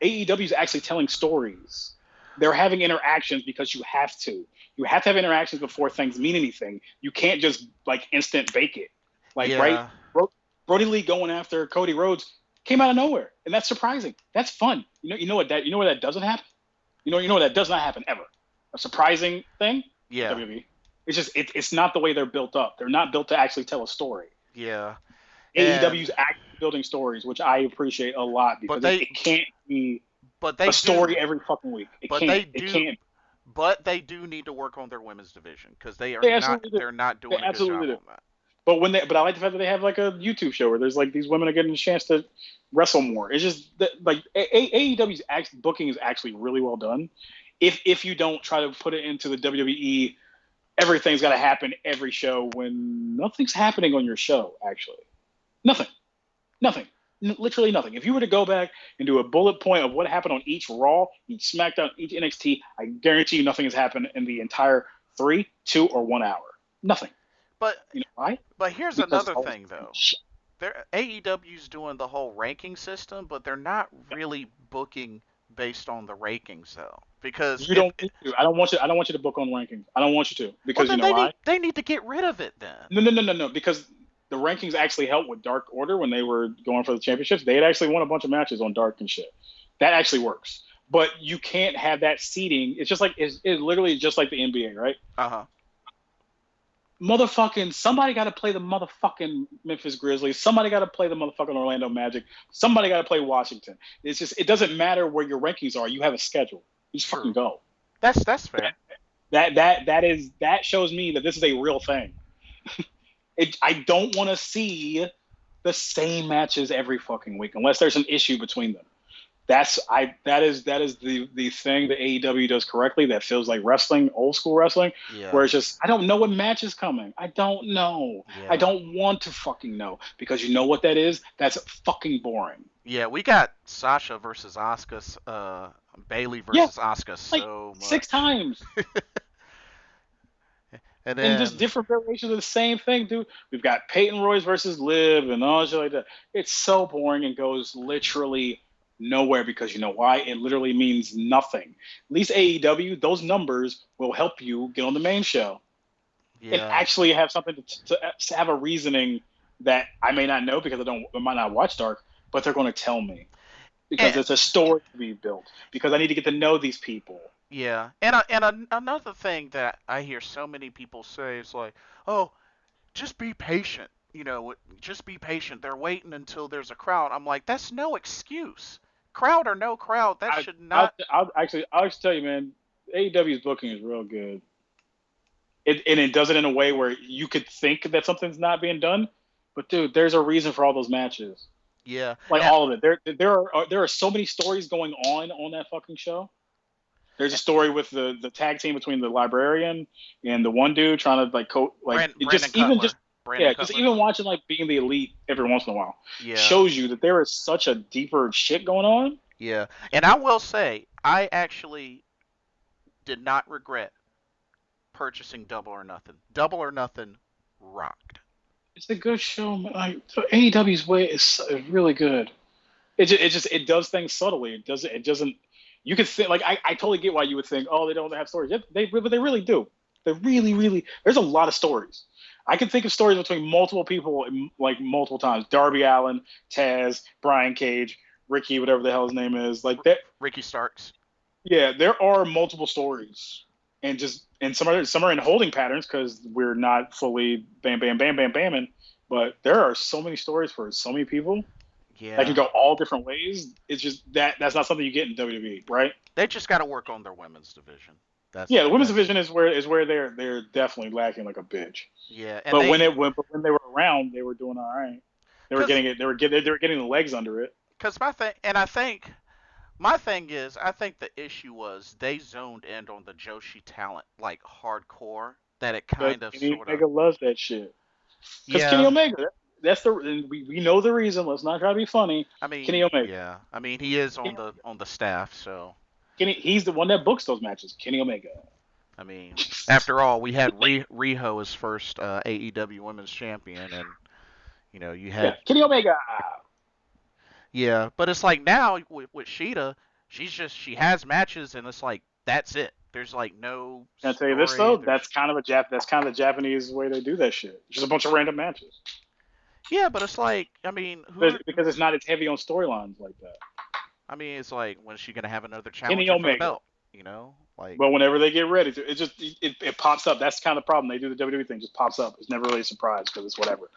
B: AEW is actually telling stories. They're having interactions because you have to. You have to have interactions before things mean anything. You can't just like instant bake it. Like right,
A: Yeah.
B: Brody Lee going after Cody Rhodes came out of nowhere, and that's surprising. That's fun. You know where that doesn't happen. You know where that does not happen ever. A surprising thing.
A: Yeah.
B: WWE. It's just it's not the way they're built up. They're not built to actually tell a story.
A: Yeah.
B: AEW's
A: And
B: actually building stories, which I appreciate a lot
A: but
B: because
A: they
B: it can't be
A: but they
B: a story
A: do
B: every fucking week.
A: but they
B: It
A: do
B: can't.
A: But they do need to work on their women's division because
B: They absolutely do.
A: they're not
B: They
A: doing a good
B: absolutely
A: job
B: do.
A: on that.
B: But I like the fact that they have like a YouTube show where there's like these women are getting a chance to wrestle more. It's just that like AEW's booking is actually really well done. If you don't try to put it into the WWE, everything's got to happen every show when nothing's happening on your show. Actually, nothing, nothing, literally nothing. If you were to go back and do a bullet point of what happened on each Raw, each SmackDown, each NXT, I guarantee you nothing has happened in the entire 3, 2, or 1 hour. Nothing.
A: But
B: You know why?
A: but here's
B: Because
A: another thing though. AEW's doing the whole ranking system, but they're not really booking based on the rankings though. Because
B: you don't need to. I don't want you. I don't want you to book on rankings. I don't want you to
A: well,
B: because you
A: then
B: know why?
A: they need to get rid of it then.
B: No. Because the rankings actually helped with Dark Order when they were going for the championships. They had actually won a bunch of matches on Dark and shit. That actually works. But you can't have that seeding. It's just like it's literally just like the NBA, right?
A: Uh-huh.
B: Motherfucking somebody got to play the motherfucking Memphis Grizzlies. Somebody got to play the motherfucking Orlando Magic. Somebody got to play Washington. It's just it doesn't matter where your rankings are. You have a schedule. You just fucking go.
A: That's fair.
B: That shows me that this is a real thing. I don't want to see the same matches every fucking week unless there's an issue between them. That is the thing that AEW does correctly that feels like wrestling, old school wrestling, where it's just I don't know what match is coming. I don't know.
A: Yeah.
B: I don't want to fucking know because you know what that is? That's fucking boring.
A: Yeah, we got Sasha versus Asuka, Bailey versus Asuka so
B: like
A: much.
B: 6 times.
A: And then
B: just different variations of the same thing, dude. We've got Peyton Royce versus Liv and all shit like that. It's so boring and goes literally nowhere because you know why? It literally means nothing. At least AEW, those numbers will help you get on the main show and actually have something to have a reasoning that I may not know because I might not watch Dark, but they're going to tell me because it's a story to be built because I need to get to know these people.
A: Yeah, and another thing that I hear so many people say is like, oh, just be patient. You know, just be patient. They're waiting until there's a crowd. I'm like, that's no excuse. Crowd or no crowd, that should not.
B: I'll actually tell you, man, AEW's booking is real good. It does it in a way where you could think that something's not being done, but dude, there's a reason for all those matches.
A: Yeah,
B: like all of it. There are so many stories going on that fucking show. There's a story with the tag team between the librarian and the one dude trying to just even watching like being the elite every once in a while shows you that there is such a deeper shit going on.
A: Yeah, and I will say I actually did not regret purchasing Double or Nothing. Double or Nothing rocked.
B: It's a good show. Like AEW's way is really good. It does things subtly. It doesn't. You could think like I totally get why you would think, oh, they don't have stories. But they really do. They really. There's a lot of stories. I can think of stories between multiple people like multiple times. Darby Allin, Taz, Brian Cage, Ricky, whatever the hell his name is, like that.
A: Ricky Starks.
B: Yeah, there are multiple stories, and some are in holding patterns because we're not fully bamming. But there are so many stories for so many people.
A: Yeah.
B: That can go all different ways. It's just that's not something you get in WWE, right?
A: They just got to work on their women's division.
B: The women's division is where they're definitely lacking like a bitch.
A: Yeah, and
B: but when they were around, they were doing all right. They were getting it. They were getting the legs under it.
A: Because my thing is, I think the issue was they zoned in on the Joshi talent like hardcore. That it kind of
B: Kenny Omega loves that shit. Because Kenny Omega. We know the reason. Let's not try to be funny.
A: I mean,
B: Kenny Omega.
A: Yeah, I mean he is on the staff, so.
B: He's the one that books those matches. Kenny Omega.
A: I mean, after all, we had Riho as first AEW Women's Champion, and you had
B: Kenny Omega.
A: Yeah, but it's like now with Sheeta, she has matches, and it's like that's it. There's like no.
B: Can I tell you this though? That's kind of the Japanese way to do that shit. Just a bunch of random matches.
A: Yeah, but it's like, I mean,
B: because it's not as heavy on storylines like that.
A: I mean, it's like, when is she gonna have another challenge for the belt? Like.
B: But whenever they get ready to, it pops up. That's kind of the problem. They do the WWE thing, just pops up. It's never really a surprise because it's whatever.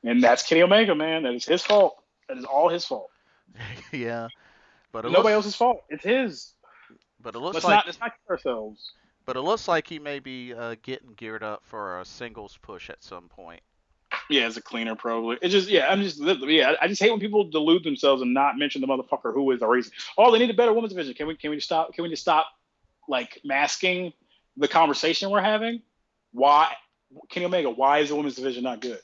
B: And that's Kenny Omega, man. That is his fault. That is all his fault.
A: Yeah, but
B: nobody else's fault. It's his.
A: But it looks
B: let's not kid ourselves.
A: But it looks like he may be getting geared up for a singles push at some point.
B: Yeah, as a cleaner probably. It's just I just hate when people delude themselves and not mention the motherfucker who is the reason. Oh, they need a better women's division. Can we just stop like masking the conversation we're having? Why Kenny Omega? Why is the women's division not good?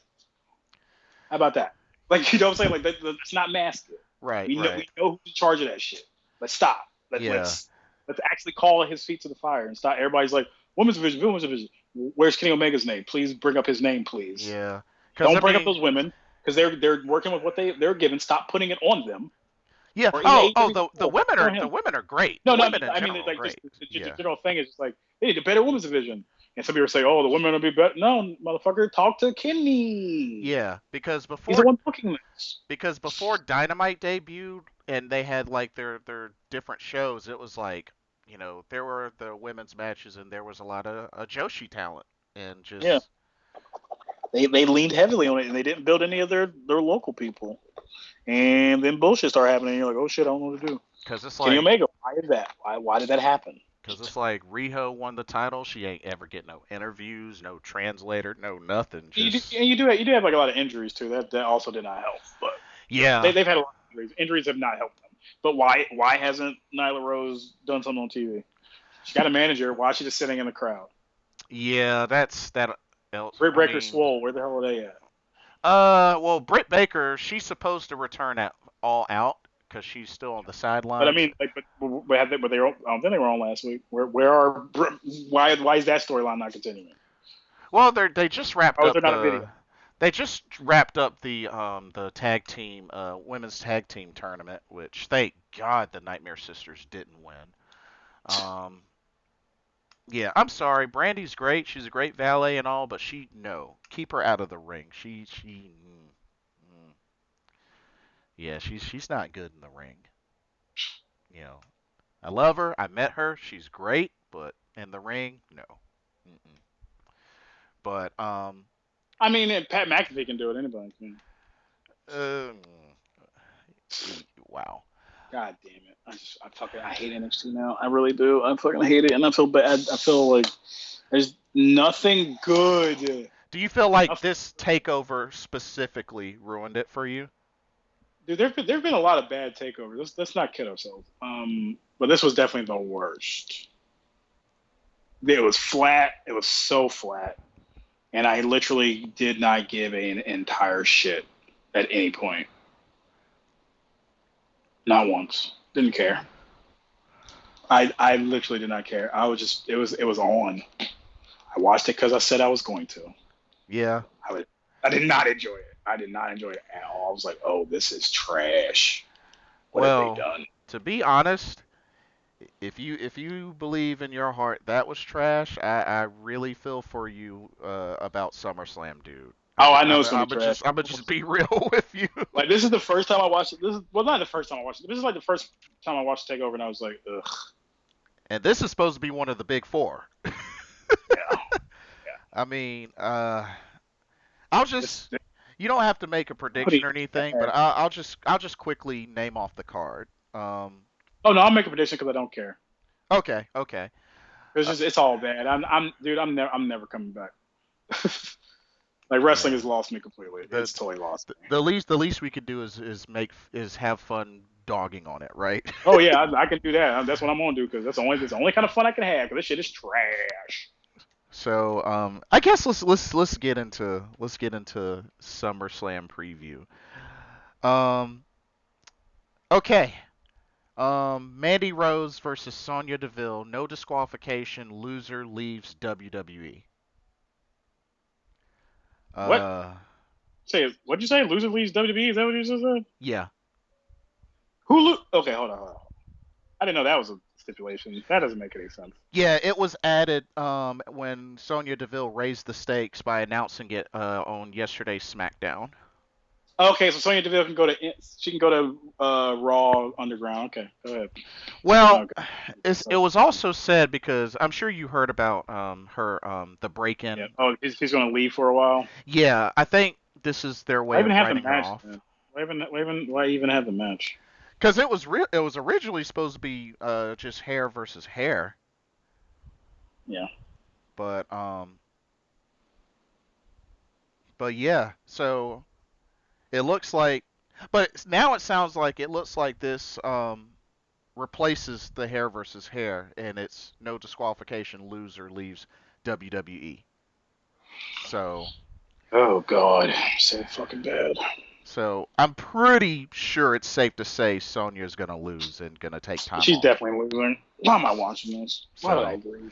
B: How about that? Like you know what I'm saying? Like let's not mask it.
A: Right,
B: We
A: right.
B: know who's in charge of that shit. Let's stop.
A: Yeah.
B: Let's actually call his feet to the fire and stop. Everybody's like women's division, women's division. Where's Kenny Omega's name? Please bring up his name, please.
A: Yeah.
B: Don't bring up those women because they're working with what they're given. Stop putting it on them.
A: Yeah.
B: Or
A: The women are great.
B: No,
A: the
B: no.
A: women in
B: I mean,
A: general
B: like
A: are great.
B: the general thing is just like they need a better women's division. And some people say, "Oh, the women will be better." No, motherfucker, talk to Kenny.
A: Yeah, because
B: He's the one booking this.
A: because before Dynamite debuted and they had like their different shows, it was like, there were the women's matches and there was a lot of Joshi talent and just
B: Yeah. They leaned heavily on it and they didn't build any of their local people. And then bullshit started happening. And you're like, oh shit, I don't know what to do.
A: because it's
B: Kenny
A: like
B: Omega, why is that? Why did that happen?
A: because it's like Riho won the title, she ain't ever get no interviews, no translator, no nothing. Just
B: You do have like a lot of injuries too. That also did not help. But
A: yeah,
B: they've had a lot of injuries. Injuries have not helped them. But why hasn't Nyla Rose done something on TV? She got a manager. Why is she just sitting in the crowd?
A: yeah, that's that.
B: Britt Baker, Swole, where the hell are they at?
A: Well, Britt Baker, she's supposed to return at All Out because she's still on the sideline.
B: But I mean, like, but they were. I don't think they were on last week. Why is that storyline not continuing?
A: Well, they just wrapped
B: How is
A: up
B: there not a video?
A: they just wrapped up the tag team women's tag team tournament, which thank God the Nightmare Sisters didn't win. Yeah, I'm sorry. Brandy's great. She's a great valet and all, but keep her out of the ring. Yeah, she's not good in the ring. You know, I love her. I met her. She's great, but in the ring, no. Mm-mm. But
B: I mean, Pat McAfee can do it. Anybody can.
A: um, wow.
B: God damn it! I hate NXT now. I really do. I fucking hate it, and I feel bad. I feel like there's nothing good.
A: Do you feel like this takeover specifically ruined it for you?
B: Dude, there've been a lot of bad takeovers. Let's not kid ourselves. But this was definitely the worst. It was flat. It was so flat, and I literally did not give an entire shit at any point. Not once. Didn't care. I literally did not care. I was just it was on. I watched it because I said I was going to.
A: Yeah.
B: I did not enjoy it. I did not enjoy it at all. I was like, oh, this is trash. What have they done?
A: To be honest, if you believe in your heart that was trash, I really feel for you about SummerSlam, dude.
B: I know it's gonna be trash.
A: I'm gonna just be real with you.
B: Like this is the first time I watched it. Not the first time I watched it. This is like the first time I watched Takeover, and I was like, ugh.
A: And this is supposed to be one of the big four.
B: Yeah.
A: I mean, I'll just. You don't have to make a prediction or anything, but I'll just quickly name off the card.
B: Oh no, I'll make a prediction because I don't care.
A: Okay.
B: It's all bad. I'm never coming back. Like wrestling has lost me completely. It's totally lost me.
A: The least we could do is have fun dogging on it, right?
B: Oh yeah, I can do that. That's what I'm gonna do because that's the only kind of fun I can have. Because this shit is trash.
A: So I guess let's get into SummerSlam preview. Okay. Mandy Rose versus Sonya Deville, no disqualification, loser leaves WWE.
B: What? What'd you say? Loser leaves WWE? Is that what you just said?
A: Yeah.
B: Okay, hold on. I didn't know that was a stipulation. That doesn't make any sense.
A: Yeah, it was added when Sonya Deville raised the stakes by announcing it on yesterday's SmackDown.
B: Okay, so Sonya Deville can go to Raw Underground. Okay, go ahead.
A: Well, it was also said because I'm sure you heard about her the break-in.
B: Yeah. Oh, he's going to leave for a while.
A: Yeah, I think this is their way of writing her off.
B: Why even have the match?
A: Because it was originally supposed to be just hair versus hair.
B: Yeah.
A: But yeah. So it looks like, but now it sounds like it looks like this replaces the hair versus hair, and it's no disqualification, loser leaves WWE. So
B: Oh God, so fucking bad.
A: so I'm pretty sure it's safe to say Sonya's gonna lose and gonna take time
B: She's
A: off.
B: definitely losing. Why am I watching this? Why did I
A: So
B: agree?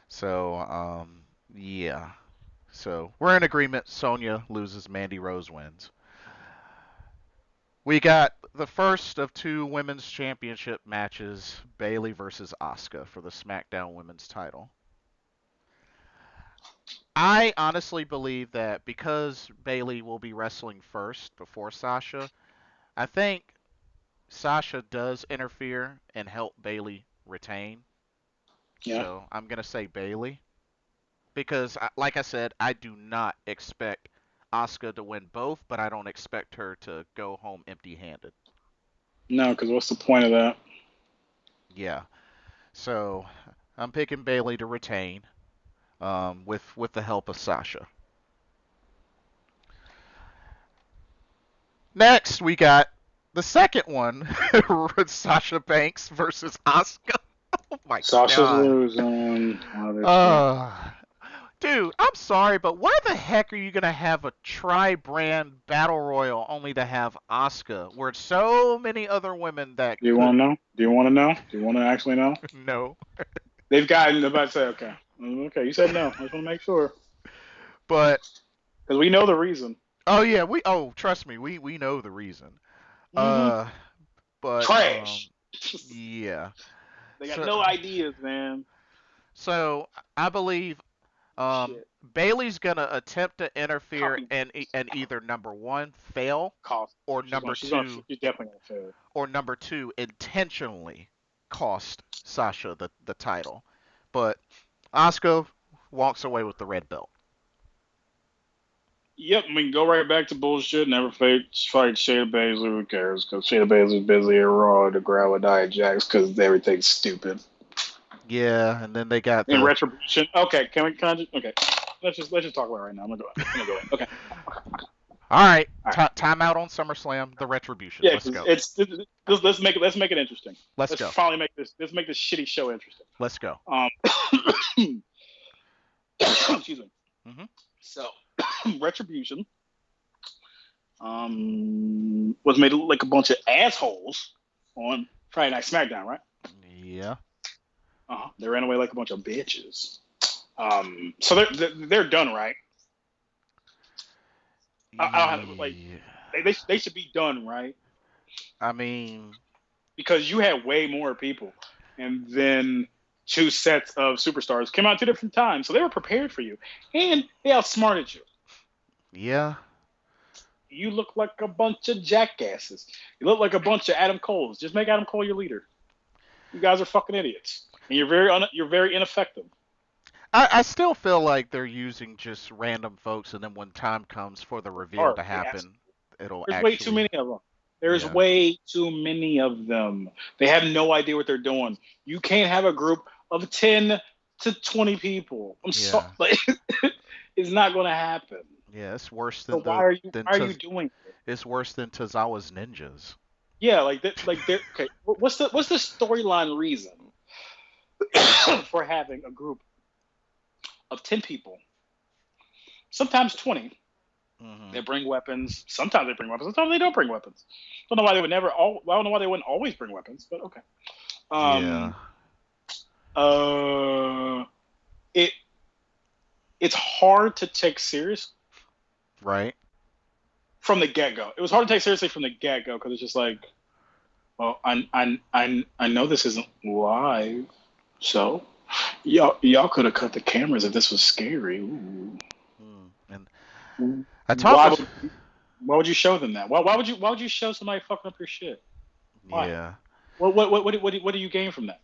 A: so yeah. So we're in agreement. Sonya loses, Mandy Rose wins. We got the first of two women's championship matches, Bayley versus Asuka for the SmackDown Women's title. I honestly believe that because Bayley will be wrestling first before Sasha, I think Sasha does interfere and help Bayley retain.
B: Yeah.
A: So I'm going to say Bayley because, like I said, I do not expect Asuka to win both, but I don't expect her to go home empty handed.
B: No, because what's the point of that?
A: Yeah. So I'm picking Bayley to retain with the help of Sasha. Next, we got the second one, Sasha Banks versus Asuka. Oh my
B: Sasha's
A: god.
B: losing.
A: Uh, dude, I'm sorry, but why the heck are you gonna have a tri-brand battle royal only to have Asuka, where so many other women that
B: Do you
A: could
B: want to know? Do you want to know? Do you want to actually know?
A: no.
B: They've gotten about to say, okay, okay. You said no. I just want to make sure
A: But
B: because we know the reason.
A: oh yeah, trust me, we know the reason.
B: Mm-hmm.
A: Uh, but
B: Trash.
A: yeah.
B: They got
A: So
B: no ideas, man.
A: so I believe
B: Shit.
A: Bailey's gonna attempt to interfere
B: Copy
A: and either number one fail
B: cost.
A: or
B: She's gonna. She's definitely gonna fail.
A: number two intentionally cost Sasha the title. But Asuka walks away with the red belt.
B: Yep, we can go right back to bullshit. Never fight Shayna Baszler. Who cares? Because Shayna Baszler's busy at Raw to grab with Nia Jax because everything's stupid.
A: Yeah, and then they got
B: In
A: the
B: retribution. Okay, can I just okay? Let's just talk about it right now. I'm gonna go. Okay.
A: all right.
B: All right.
A: Timeout on SummerSlam. The retribution.
B: Yeah,
A: Let's
B: because
A: go.
B: let's make it interesting.
A: Let's
B: Let's
A: go.
B: finally make this shitty show interesting.
A: Let's go.
B: Excuse me.
A: Hmm.
B: So, Retribution was made to look like a bunch of assholes on Friday Night SmackDown, right?
A: Yeah.
B: They ran away like a bunch of bitches. So they're done, right? I don't have like they should be done, right?
A: I mean,
B: Because you had way more people, and then two sets of superstars came out 2 different times, so they were prepared for you, and they outsmarted you.
A: yeah.
B: You look like a bunch of jackasses. You look like a bunch of Adam Coles. Just make Adam Cole your leader. You guys are fucking idiots, and you're very ineffective.
A: I still feel like they're using just random folks, and then when time comes for the reveal
B: Or
A: to happen, it'll
B: there's way too
A: actually.
B: many of them. There's
A: Yeah.
B: way too many of them. They have no idea what they're doing. You can't have a group of 10 to 20 people. I'm sorry,
A: Yeah.
B: like, it's not going to happen.
A: Yeah, it's worse
B: So
A: than the than
B: why are you doing it?
A: it's worse than Tozawa's ninjas.
B: Yeah, they're okay. What's the storyline reason for having a group of 10 people, sometimes 20?
A: Hmm.
B: They bring weapons. Sometimes they bring weapons. Sometimes they don't bring weapons. Don't know why they would never. I don't know why they wouldn't always bring weapons, but okay.
A: Yeah.
B: Um. Uh. It it's hard to take serious
A: Right.
B: from the get go. It was hard to take seriously from the get go because it's just like, well, I know this isn't live, so y'all could have cut the cameras if this was scary. Ooh.
A: And I talked
B: Why
A: with.
B: why would you show them that? Why would you show somebody fucking up your shit? Why?
A: Yeah.
B: What do you gain from that?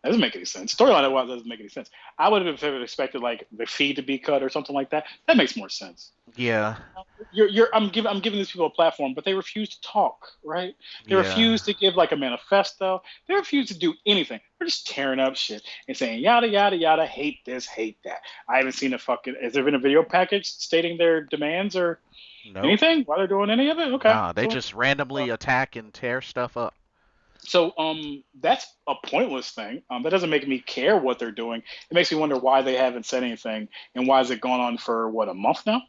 B: That doesn't make any sense. Storyline wise doesn't make any sense. I would have expected like the fee to be cut or something like that. That makes more sense.
A: Yeah.
B: I'm giving these people a platform, but they refuse to talk, right? They
A: Yeah.
B: refuse to give like a manifesto. They refuse to do anything. They're just tearing up shit and saying yada yada yada, hate this, hate that. I haven't seen a fucking. Has there been a video package stating their demands or
A: Nope.
B: anything while they're doing any of it? Okay.
A: Nah, they just randomly attack and tear stuff up.
B: So that's a pointless thing. That doesn't make me care what they're doing. It makes me wonder why they haven't said anything and why has it gone on for what, a month now?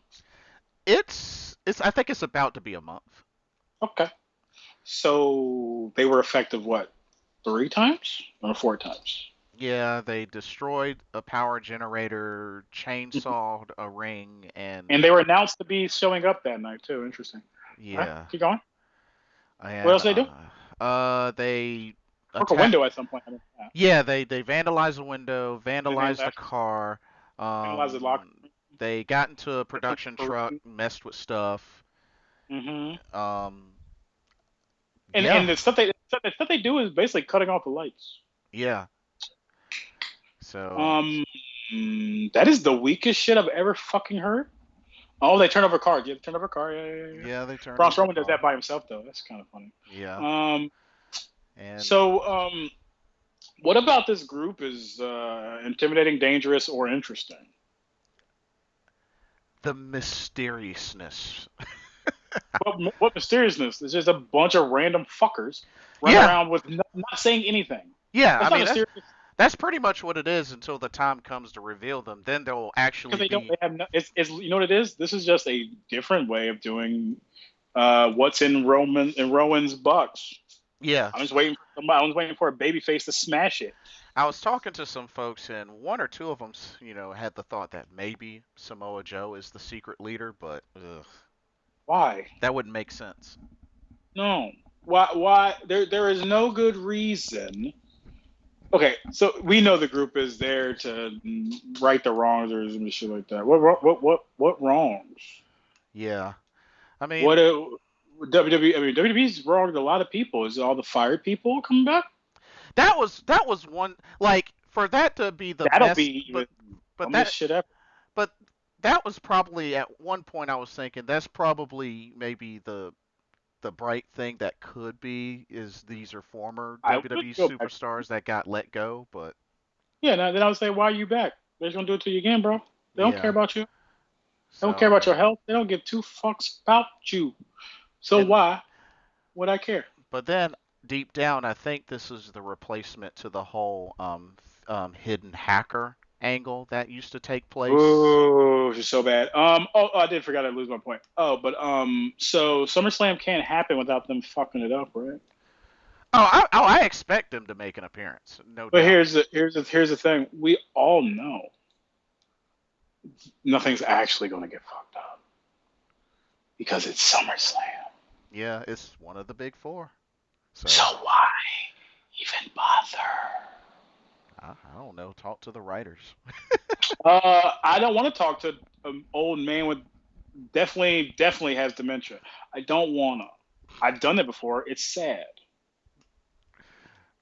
A: It's I think it's about to be a month.
B: Okay. So they were effective what, 3 times or 4 times?
A: Yeah, they destroyed a power generator, chainsawed a ring, and
B: And they were announced to be showing up that night too. Interesting. All right,
A: yeah,
B: keep going. What
A: and
B: else did they do?
A: they
B: Broke a
A: attack.
B: window at some point. I mean, yeah.
A: Yeah, they vandalized a window,
B: And they
A: vandalized a
B: left.
A: car.
B: Analyzed the locker
A: They got into a production truck,
B: room.
A: messed with stuff.
B: Mm-hmm.
A: Um,
B: And
A: yeah,
B: the stuff they do is basically cutting off the lights.
A: yeah. So
B: Um, that is the weakest shit I've ever fucking heard. Oh, they turn over cars. Yeah, they turn over a car. Yeah.
A: yeah, they turned
B: Braun
A: over a
B: Strowman does
A: car.
B: that by himself though. That's kind of funny.
A: Yeah,
B: Um,
A: and
B: so what about this group is intimidating, dangerous, or interesting?
A: the mysteriousness.
B: What mysteriousness? It's just a bunch of random fuckers running
A: Yeah,
B: around with not saying anything.
A: yeah. I
B: That's not
A: mean, that's
B: mysterious
A: that's pretty much what it is until the time comes to reveal them. Then they'll
B: because
A: actually
B: they don't.
A: be.
B: They have no. It's you know what it is. This is just a different way of doing what's in Rowan's Bucks.
A: Yeah,
B: I'm just waiting for somebody. I was waiting for a baby face to smash it.
A: I was talking to some folks, and one or two of them, had the thought that maybe Samoa Joe is the secret leader, but
B: Why?
A: that wouldn't make sense.
B: No. Why? Why? There is no good reason. Okay, so we know the group is there to right the wrongs or some shit like that. What wrongs?
A: Yeah, I mean
B: What WWE? I mean, WWE's wronged a lot of people. Is it all the fired people coming back?
A: that was one like for that to be the
B: That'll
A: best,
B: be
A: but
B: even
A: but
B: dumbest
A: that
B: shit ever.
A: but that was probably at one point I was thinking that's probably maybe the bright thing that could be is these are former
B: I would
A: WWE
B: go back.
A: superstars that got let go, but
B: Yeah, then I would say, why are you back? They're just gonna do it to you again, bro. They don't care
A: yeah.
B: about you. They don't care
A: So
B: about your health. They don't give two fucks about you. So
A: and
B: why would I care?
A: but then deep down, I think this is the replacement to the whole hidden hacker angle that used to take place.
B: Ooh, she's so bad. I did forget I lose my point. Oh, but so SummerSlam can't happen without them fucking it up, right?
A: I expect them to make an appearance, no
B: But
A: doubt.
B: here's the thing. We all know nothing's actually gonna get fucked up because it's SummerSlam.
A: Yeah, it's one of the big four.
B: So
A: So
B: why even bother?
A: I don't know. Talk to the writers.
B: I don't want to talk to an old man with definitely has dementia. I don't wanna. I've done it before. It's sad.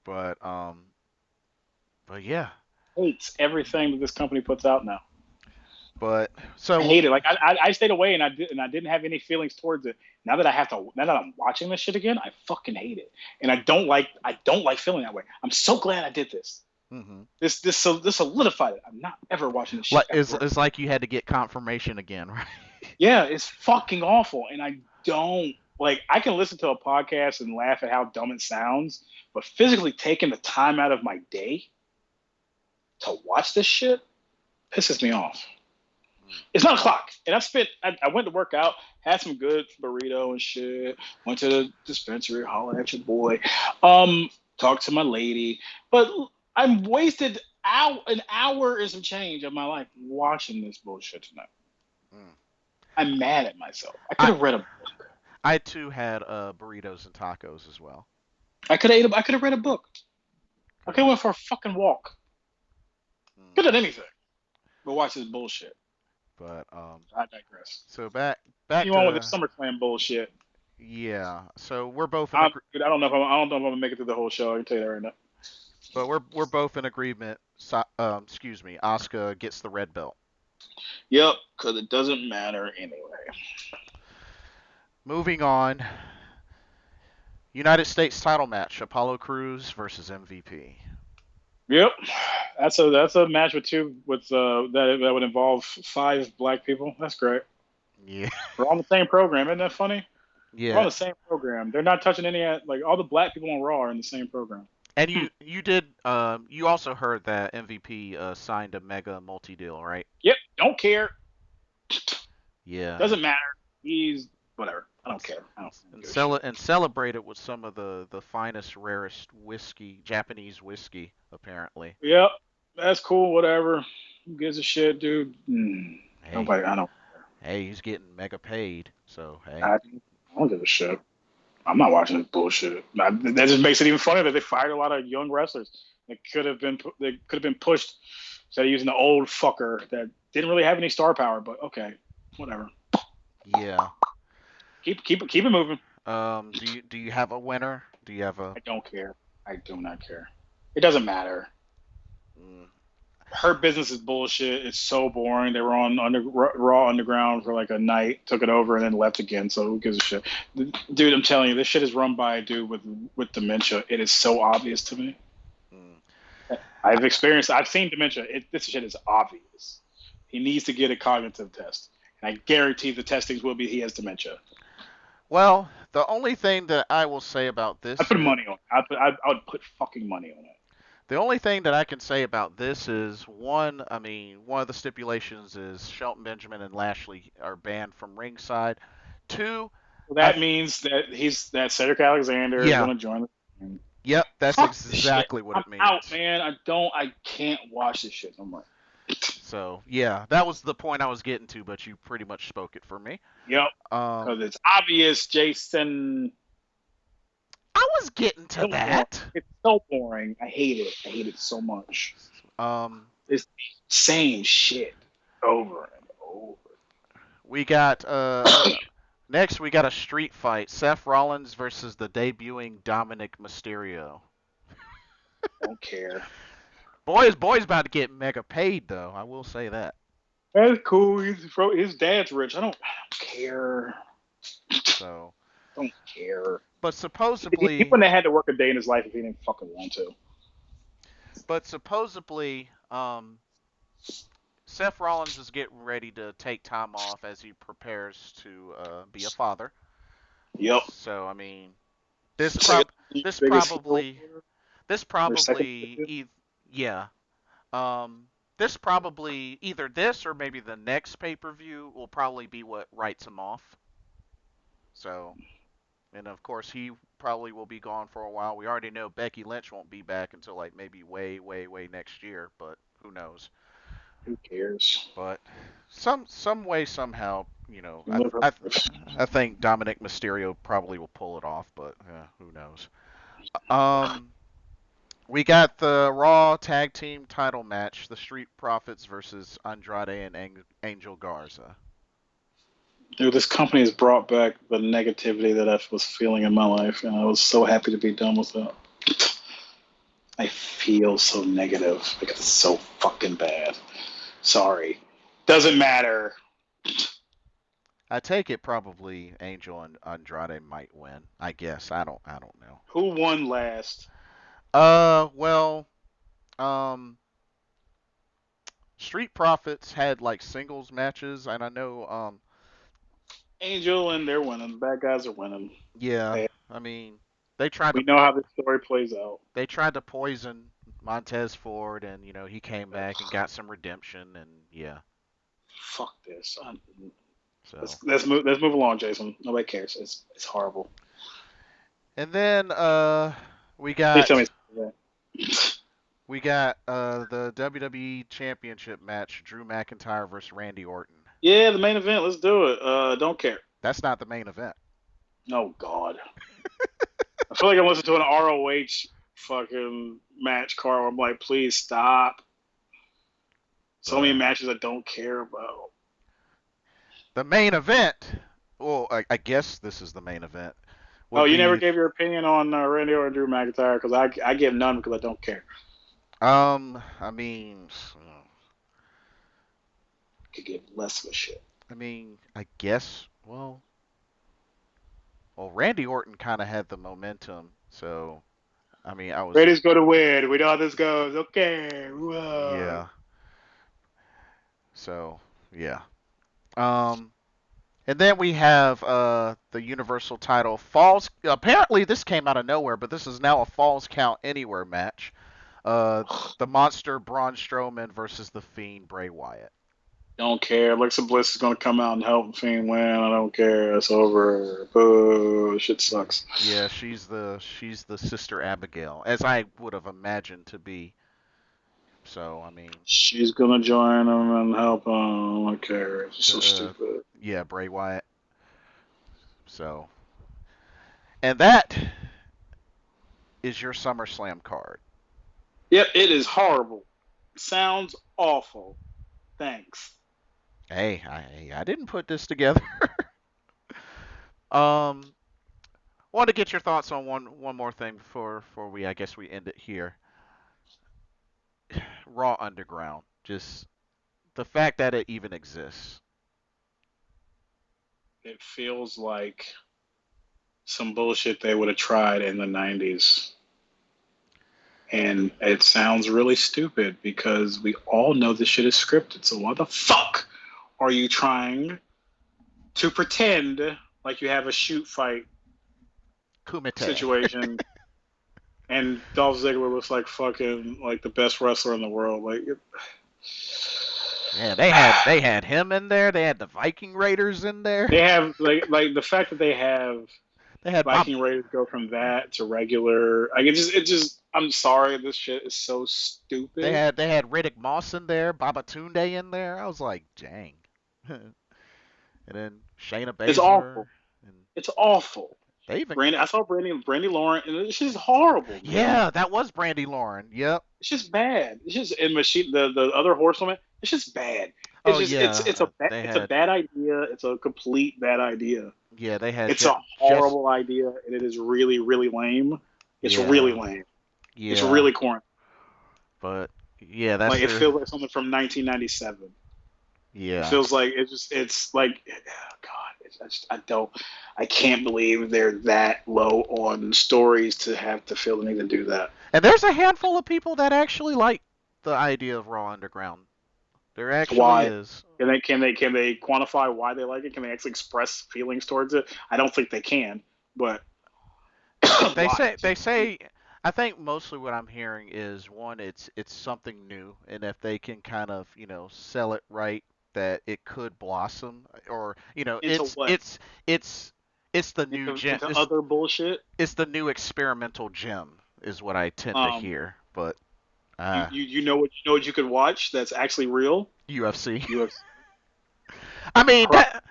A: But yeah.
B: Hates everything that this company puts out now.
A: But
B: I
A: so
B: hate it. Like I stayed away and I didn't have any feelings towards it. Now that I'm watching this shit again, I fucking hate it. And I don't like feeling that way. I'm so glad I did this.
A: hmm
B: This solidified it. I'm not ever watching this shit
A: like
B: ever.
A: it's like you had to get confirmation again, right?
B: Yeah, it's fucking awful. And I don't like I can listen to a podcast and laugh at how dumb it sounds, but physically taking the time out of my day to watch this shit pisses me off. It's 9 o'clock, and I went to work out, had some good burrito and shit. Went to the dispensary, hollered at your boy, talked to my lady, but I'm wasted an hour and some change of my life watching this bullshit tonight.
A: Mm.
B: I'm mad at myself. I could
A: I
B: have read a book.
A: I too had burritos and tacos as well.
B: I could have read a book. I could have went for a fucking walk.
A: Mm.
B: Could have done anything, but watch this bullshit.
A: But
B: I digress.
A: so back
B: You on with the
A: to
B: SummerSlam bullshit?
A: yeah. So we're both in
B: I don't know if I'm gonna make it through the whole show. I can tell you that right now.
A: But we're both in agreement. Excuse me. Asuka gets the red belt.
B: Yep, because it doesn't matter anyway.
A: Moving on. United States title match: Apollo Crews versus MVP.
B: Yep, that's a match that would involve 5 black people. That's great.
A: Yeah.
B: We're on the same program, isn't that funny? We're on
A: Yeah.
B: the same program. They're not touching like all the black people on Raw are in the same program.
A: And you also heard that MVP signed a mega multi deal, right?
B: Yep, don't care.
A: Yeah.
B: Doesn't matter. He's whatever. I don't care. I don't give a shit.
A: And celebrated with some of the finest, rarest whiskey, Japanese whiskey, apparently.
B: Yep, that's cool. Whatever. Who gives a shit, dude?
A: Hey,
B: Nobody. I don't.
A: hey, he's getting mega paid, so hey.
B: I don't give a shit. I'm not watching this bullshit. That just makes it even funnier that they fired a lot of young wrestlers that could have been pushed instead of using the old fucker that didn't really have any star power. But okay, whatever.
A: Yeah.
B: Keep it moving.
A: Do you have a winner? Do you have a?
B: I don't care. I do not care. It doesn't matter.
A: Mm,
B: Her business is bullshit. It's so boring. They were on Raw Underground for like a night, took it over, and then left again. So who gives a shit? Dude, I'm telling you, this shit is run by a dude with dementia. It is so obvious to me.
A: mm.
B: I've seen dementia. This shit is obvious. He needs to get a cognitive test. And I guarantee the testings will be he has dementia.
A: Well, the only thing that I will say about this
B: I put
A: is,
B: money on it. I would put fucking money on it.
A: the only thing that I can say about this is one. I mean, one of the stipulations is Shelton Benjamin and Lashley are banned from ringside. Two,
B: Well, that means that Cedric Alexander is
A: yeah,
B: going to join the team.
A: yep, that's
B: Fuck this
A: exactly
B: shit.
A: what it
B: I'm
A: means.
B: out, man. I can't watch this shit no more.
A: So yeah, that was the point I was getting to, but you pretty much spoke it for me.
B: Yep,
A: Um,
B: because it's obvious, Jason.
A: I was getting to
B: So
A: that.
B: It's so boring. I hate it. I hate it so much.
A: Um,
B: It's the same shit over and over.
A: we got next we got a street fight: Seth Rollins versus the debuting Dominic Mysterio.
B: Don't care.
A: Boy's about to get mega paid though. I will say that.
B: That's cool. His dad's rich. I don't care.
A: So,
B: Don't care.
A: but
B: He
A: supposedly,
B: wouldn't have had to work a day in his life if he didn't fucking want to.
A: Seth Rollins is getting ready to take time off as he prepares to be a father.
B: Yep.
A: So I mean, this
B: Second,
A: this
B: biggest
A: probably this
B: or second
A: probably
B: biggest.
A: yeah. This probably either this or maybe the next pay-per-view will probably be what writes him off. So, and of course he probably will be gone for a while. We already know Becky Lynch won't be back until like maybe way next year, but who knows?
B: Who cares?
A: But some way somehow,
B: Live her life.
A: I think Dominic Mysterio probably will pull it off, but who knows? Um, we got the Raw Tag Team Title match: the Street Profits versus Andrade and Angel Garza.
B: Dude, this company has brought back the negativity that I was feeling in my life, and I was so happy to be done with it. I feel so negative because it's so fucking bad. Sorry. Doesn't matter.
A: I take it probably Angel and Andrade might win. I guess I don't know.
B: Who won last?
A: Well, um, Street Profits had like singles matches, and I know
B: Angel, and they're winning. Bad guys are winning.
A: yeah,
B: Hey,
A: I mean they tried
B: we
A: to
B: know how this story plays out.
A: poison Montez Ford, and he came back and got some redemption, and yeah.
B: Fuck this.
A: So
B: Let's move along, Jason. Nobody cares. It's horrible.
A: and then we
B: Please tell
A: got
B: me. That.
A: the WWE Championship match: Drew McIntyre versus Randy Orton.
B: Yeah, the main event. Let's do it. Don't care.
A: That's not the main event.
B: Oh God. I feel like I'm listening to an ROH fucking match card where I'm like, please stop. So many matches I don't care about.
A: The main event. Well, I guess this is the main event.
B: Oh,
A: Would
B: you never
A: be
B: gave your opinion on Randy or Drew McIntyre because I give none because I don't care.
A: I mean,
B: Could give less of a shit.
A: I guess. Well, Randy Orton kind of had the momentum, so I was,
B: Raiders go to win. We know how this goes. Okay. Whoa.
A: yeah. So, yeah. Um, and then we have the Universal title falls. Apparently, this came out of nowhere, but this is now a Falls Count Anywhere match. Uh, the Monster Braun Strowman versus the Fiend Bray Wyatt.
B: Don't care. Alexa Bliss is going to come out and help Fiend win. I don't care. It's over. Boo. Shit sucks.
A: Yeah, she's the Sister Abigail, as I would have imagined to be. So
B: She's going to join him and help him. I don't care. It's so
A: the
B: stupid.
A: yeah, Bray Wyatt. So, and that is your SummerSlam card.
B: Yep, it is horrible. Sounds awful. Thanks.
A: Hey, I didn't put this together. um, Want to get your thoughts on one more thing before we I guess we end it here. Raw Underground, just the fact that it even exists.
B: It feels like some bullshit they would have tried in the 90s. And it sounds really stupid because we all know this shit is scripted. So why the fuck are you trying to pretend like you have a shoot fight
A: Kumite.
B: situation and Dolph Ziggler looks like fucking like the best wrestler in the world?
A: Yeah, they had him in there. They had the Viking Raiders in there.
B: they have like the fact that they have
A: They had Bob.
B: Viking Raiders go from that to regular. Like it just. I'm sorry, this shit is so
A: They
B: stupid.
A: had Riddick Moss in there, Babatunde in there. I was like, dang. And then Shayna
B: It's
A: Baszler,
B: awful.
A: and
B: It's awful.
A: they even
B: I saw Brandy Lauren, and it's just horrible, man.
A: yeah, that was Brandy Lauren. Yep.
B: It's just bad. It's just and machine the other horsewoman. It's just bad. It's
A: Oh
B: just
A: yeah, they
B: it's a
A: had
B: bad idea. It's a complete bad idea.
A: yeah they had
B: It's a
A: Jess.
B: horrible idea, and it is really really lame. It's really
A: Yeah,
B: lame. It's
A: yeah,
B: really corny.
A: but yeah, that's
B: Like it
A: their
B: feels like something from 1997. It
A: yeah.
B: feels like it's like oh God. I can't believe they're that low on stories to have to feel the need to do that.
A: And there's a handful of people that actually like the idea of Raw Underground. There actually
B: Why?
A: is.
B: Can they quantify why they like it? Can they actually express feelings towards it? I don't think they can, but
A: They
B: why?
A: say I think mostly what I'm hearing is one, it's something new, and if they can kind of sell it right, that it could blossom, or
B: Into what?
A: it's it's the new gem.
B: Into other bullshit.
A: It's the new experimental gem is what I tend to
B: Um,
A: hear, but
B: you,
A: uh,
B: you you know what you could watch that's actually real.
A: UFC.
B: UFC.
A: I mean that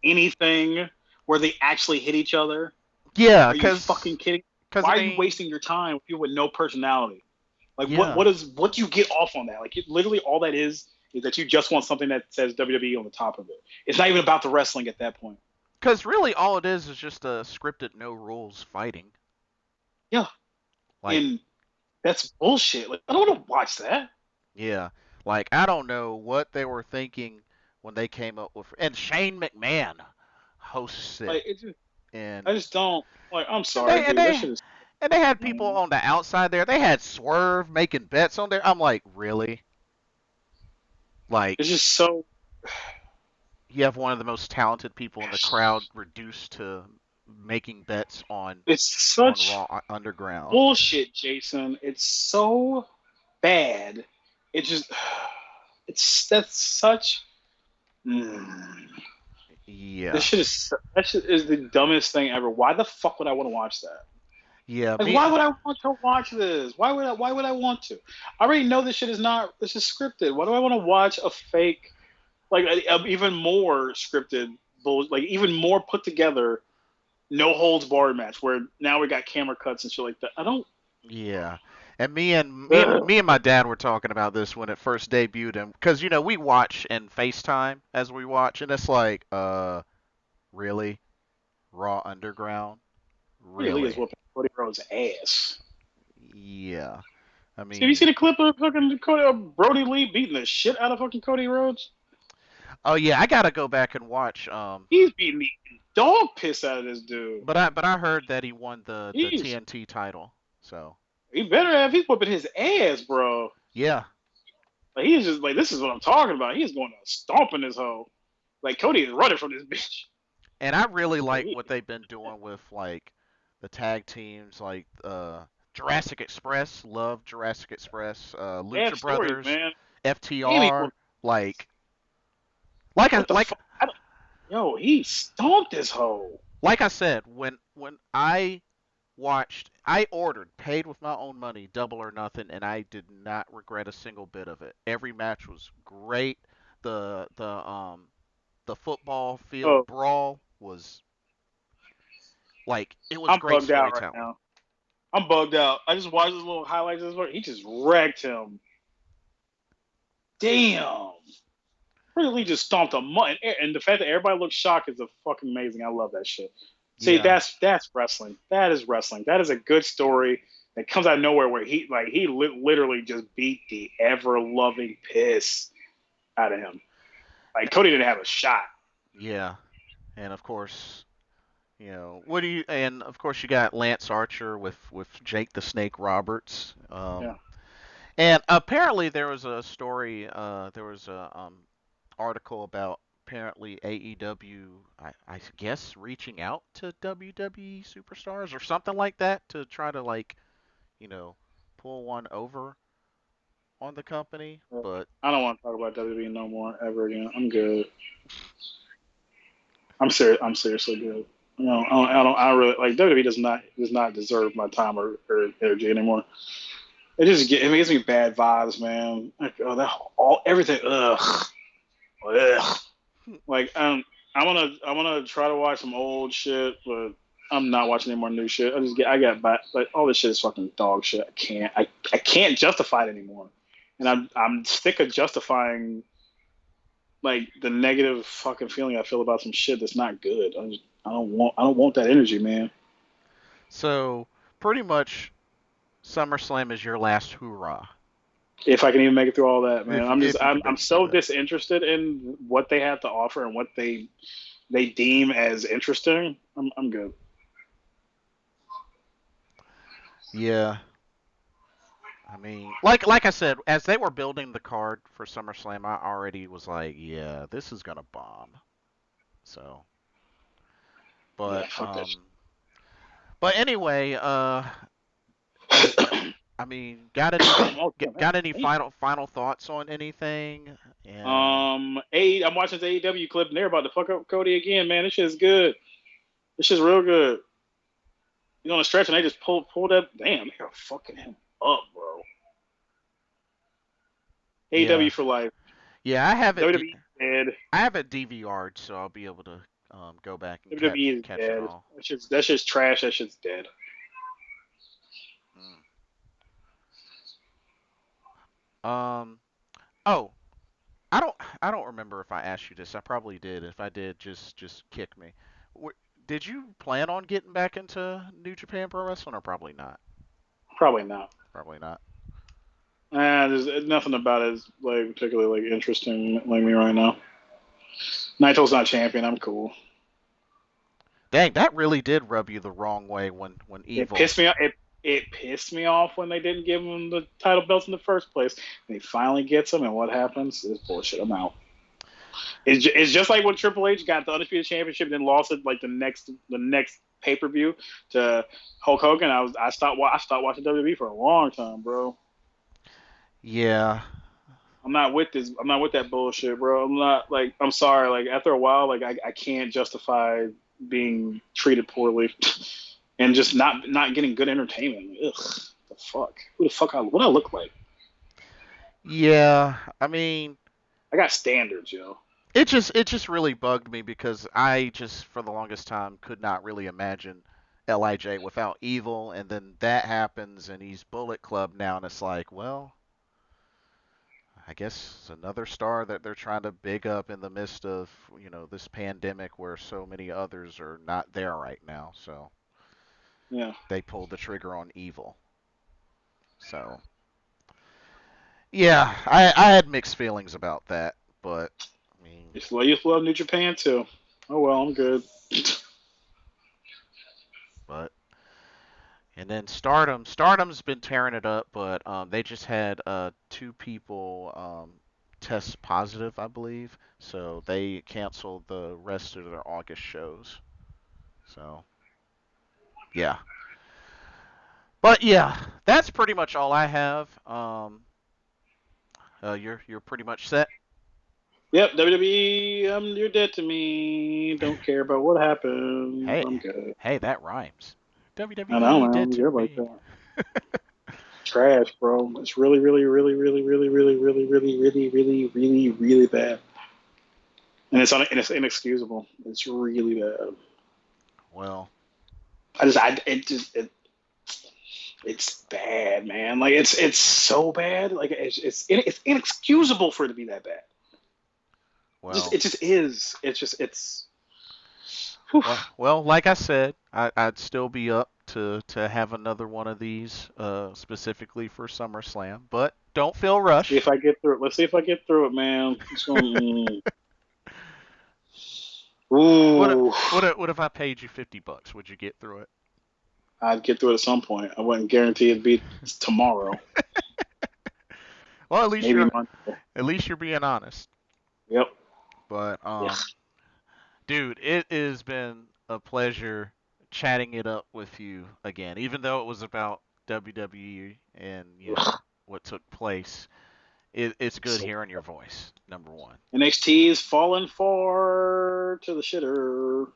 B: Anything where they actually hit each other.
A: yeah,
B: Are you fucking kidding?
A: cause
B: Why
A: I
B: are you
A: mean
B: wasting your time with people with no personality? Like
A: yeah,
B: what do you get off on that? Like literally all that is that you just want something that says WWE on the top of it. It's not even about the wrestling at that point.
A: cause really all it is just a scripted no rules fighting.
B: Yeah,
A: Like
B: and that's bullshit. Like I don't want to watch that.
A: yeah, like I don't know what they were thinking when they came up with, and Shane McMahon hosts it,
B: Like it just,
A: and
B: I just don't. Like I'm
A: and
B: sorry,
A: they and
B: dude. That
A: they
B: shit is
A: and they had people
B: lame.
A: on the outside there. They had Swerve making bets on there. I'm like, really? Like
B: It's just so
A: you have one of the most talented people in the crowd reduced to making bets
B: it's
A: on
B: such
A: Raw Underground.
B: bullshit, Jason. It's so bad. It just that's such. Mm.
A: Yeah,
B: That shit is the dumbest thing ever. Why the fuck would I want to watch that?
A: yeah,
B: Like,
A: me.
B: why would I want to watch this? Why would I want to? I already know this shit is not. This is scripted. Why do I want to watch a fake, like, even more scripted, like, even more put together, no holds barred match where now we got camera cuts and shit like that. I don't.
A: Yeah. And me and me and
B: Ugh.
A: me and my dad were talking about this when it first debuted, and because we watch and FaceTime as we watch, and it's like, really, Raw Underground,
B: Really is
A: really,
B: whooping Cody Rhodes' ass.
A: yeah. I
B: See, have you seen
A: mean,
B: a clip of fucking Brody Lee beating the shit out of fucking Cody Rhodes?
A: oh yeah, I gotta go back and watch.
B: He's beating the dog piss out of this dude.
A: But I heard that he won the
B: He's
A: TNT title. So
B: he better have. He's whooping his ass, bro.
A: yeah,
B: Like he's just like this is what I'm talking about. He's going to stomping this hoe. Like Cody is running from this bitch.
A: and I really
B: Like,
A: like what they've been doing with like the tag teams, like Jurassic Express. Love Jurassic Express.
B: they have
A: Lucha
B: stories,
A: Brothers,
B: man. Amy,
A: FTR. Like like I
B: what the
A: like
B: fuck? Yo, he stomped this hoe.
A: like I said, when I ordered, paid with my own money, Double or Nothing, and I did not regret a single bit of it. Every match was great. The football field
B: Oh,
A: brawl was like it was
B: I'm
A: great
B: bugged out right
A: storytelling.
B: now. I'm bugged out. I just watched his little highlights of this one. He just wrecked him. Damn. Really just stomped a mutt. And the fact that everybody looks shocked is a fucking amazing. I love that shit. See,
A: Yeah.
B: that's wrestling. That is wrestling. That is a good story that comes out of nowhere where he literally just beat the ever loving piss out of him. Like Cody didn't have a shot.
A: Yeah. And of course, what do you and of course you got Lance Archer with Jake the Snake Roberts.
B: Yeah.
A: And apparently there was a story, there was a article about apparently AEW, I guess, reaching out to WWE superstars or something like that to try to like, you know, pull one over on the company. But
B: I don't want to talk about WWE no more ever again. I'm good. I'm serious. I'm seriously good. No, I don't really like WWE. Does not deserve my time or energy anymore. It gives me bad vibes, man. Like that all everything. Ugh, ugh. Like I wanna try to watch some old shit, but I'm not watching any more new shit. I got like all this shit is fucking dog shit. I can't justify it anymore, and I'm sick of justifying like the negative fucking feeling I feel about some shit that's not good. I don't want that energy, man.
A: so pretty much SummerSlam is your last hoorah.
B: If I can even make it through all that, man.
A: If you can
B: I'm
A: make it through
B: so
A: that.
B: disinterested in what they have to offer and what they deem as interesting. I'm good.
A: Yeah. I mean, like I said, as they were building the card for SummerSlam, I already was like, yeah, this is gonna bomb. So,
B: Yeah,
A: but
B: fuck that
A: but anyway,
B: shit.
A: I mean, got any
B: Oh, damn,
A: got any
B: damn.
A: final thoughts on anything? And
B: I'm watching this AEW clip and they're about to fuck up Cody again, man. This shit's good. This shit's real good. He's on a stretch and they just pull that. Damn, they are fucking him up, bro.
A: yeah,
B: AEW for life.
A: yeah,
B: WWE dead.
A: I have it DVR'd, so I'll be able to go back and
B: WWE is
A: catch it
B: dead.
A: all.
B: That's just trash. That shit's dead.
A: Mm. Oh, I don't remember if I asked you this. I probably did. If I did, just kick me. Did you plan on getting back into New Japan Pro Wrestling or probably not?
B: Probably not.
A: Probably not.
B: There's nothing about it is like particularly like interesting like me right now. Naito's not champion. I'm cool.
A: Dang, that really did rub you the wrong way when
B: It
A: Evil.
B: pissed me off. It pissed me off when they didn't give him the title belts in the first place. And he finally gets them, and what happens is bullshit. I'm out. It's just like when Triple H got the undisputed championship, and then lost it like the next pay per view to Hulk Hogan. I stopped watching WWE for a long time, bro.
A: Yeah.
B: I'm not with this. I'm not with that bullshit, bro. I'm not like. I'm sorry. Like after a while, like I can't justify being treated poorly and just not getting good entertainment. Ugh, the fuck. Who the fuck? What I look like?
A: Yeah. I mean,
B: I got standards, yo.
A: it just really bugged me because I just for the longest time could not really imagine Lij without Evil, and then that happens and he's Bullet Club now, and it's like, well, I guess it's another star that they're trying to big up in the midst of, this pandemic where so many others are not there right now. So
B: Yeah.
A: they pulled the trigger on Evil. So Yeah, I had mixed feelings about that, but I mean,
B: You used to love New Japan too. Oh well, I'm good.
A: but and then Stardom's been tearing it up, but they just had two people test positive, I believe, so they canceled the rest of their August shows. So yeah, but yeah, that's pretty much all I have. You're pretty much set.
B: Yep, WWE, you're dead to me. Don't care about what happened.
A: Hey,
B: I'm good.
A: hey, that rhymes.
B: I know,
A: WWE
B: man.
A: did
B: I'm
A: to
B: good like
A: me.
B: that. Trash, bro. It's really, really, really, really, really, really, really, really, really, really, really, really bad. And it's inexcusable. It's really bad.
A: Well,
B: It's bad, man. Like it's so bad. Like it's inexcusable for it to be that bad.
A: well,
B: It just is. It's. Whew.
A: well. Like I said, I'd still be up to have another one of these, specifically for SummerSlam. But don't feel
B: See if
A: rushed.
B: I get through it. Let's see if I get through it, man. It's going. Ooh,
A: What if I paid you $50? Would you get through it?
B: I'd get through it at some point. I wouldn't guarantee it'd be tomorrow.
A: Well,
B: Maybe Monday.
A: at least you're being honest.
B: Yep.
A: But
B: Yeah.
A: dude, it has been a pleasure chatting it up with you again. Even though it was about WWE and
B: Ugh.
A: what took place, it's good
B: So
A: hearing your voice. Number one.
B: NXT is falling far to the shitter.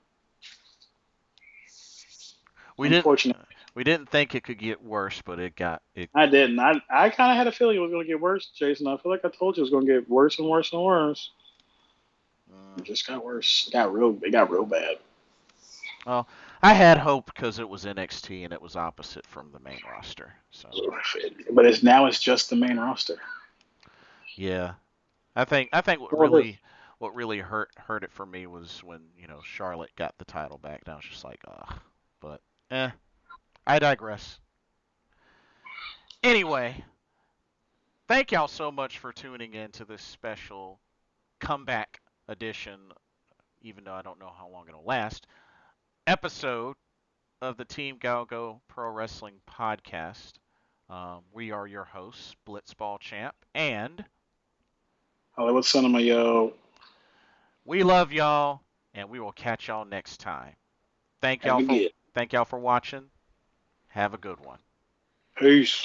A: We didn't
B: Unfortunate.
A: we didn't think it could get worse, but it got it.
B: I didn't. I kind of had a feeling it was going to get worse, Jason. I feel like I told you it was going to get worse and worse and worse. It
A: Mm,
B: just got worse. It got real bad.
A: well, I had hope because it was NXT and it was opposite from the main roster. So
B: But it's just the main roster.
A: yeah, I think
B: Well, this.
A: what really hurt it for me was when Charlotte got the title back. And I was just like, ugh. But I digress. Anyway, thank y'all so much for tuning in to this special comeback edition, even though I don't know how long it'll last, episode of the Team GOWGO Pro Wrestling Podcast. We are your hosts, Blitzball Champ, and
B: Hollywood Cinema, yo.
A: we love y'all, and we will catch y'all next time. Thank
B: Have
A: y'all
B: a
A: for
B: good.
A: thank y'all for watching. Have a good one.
B: Peace.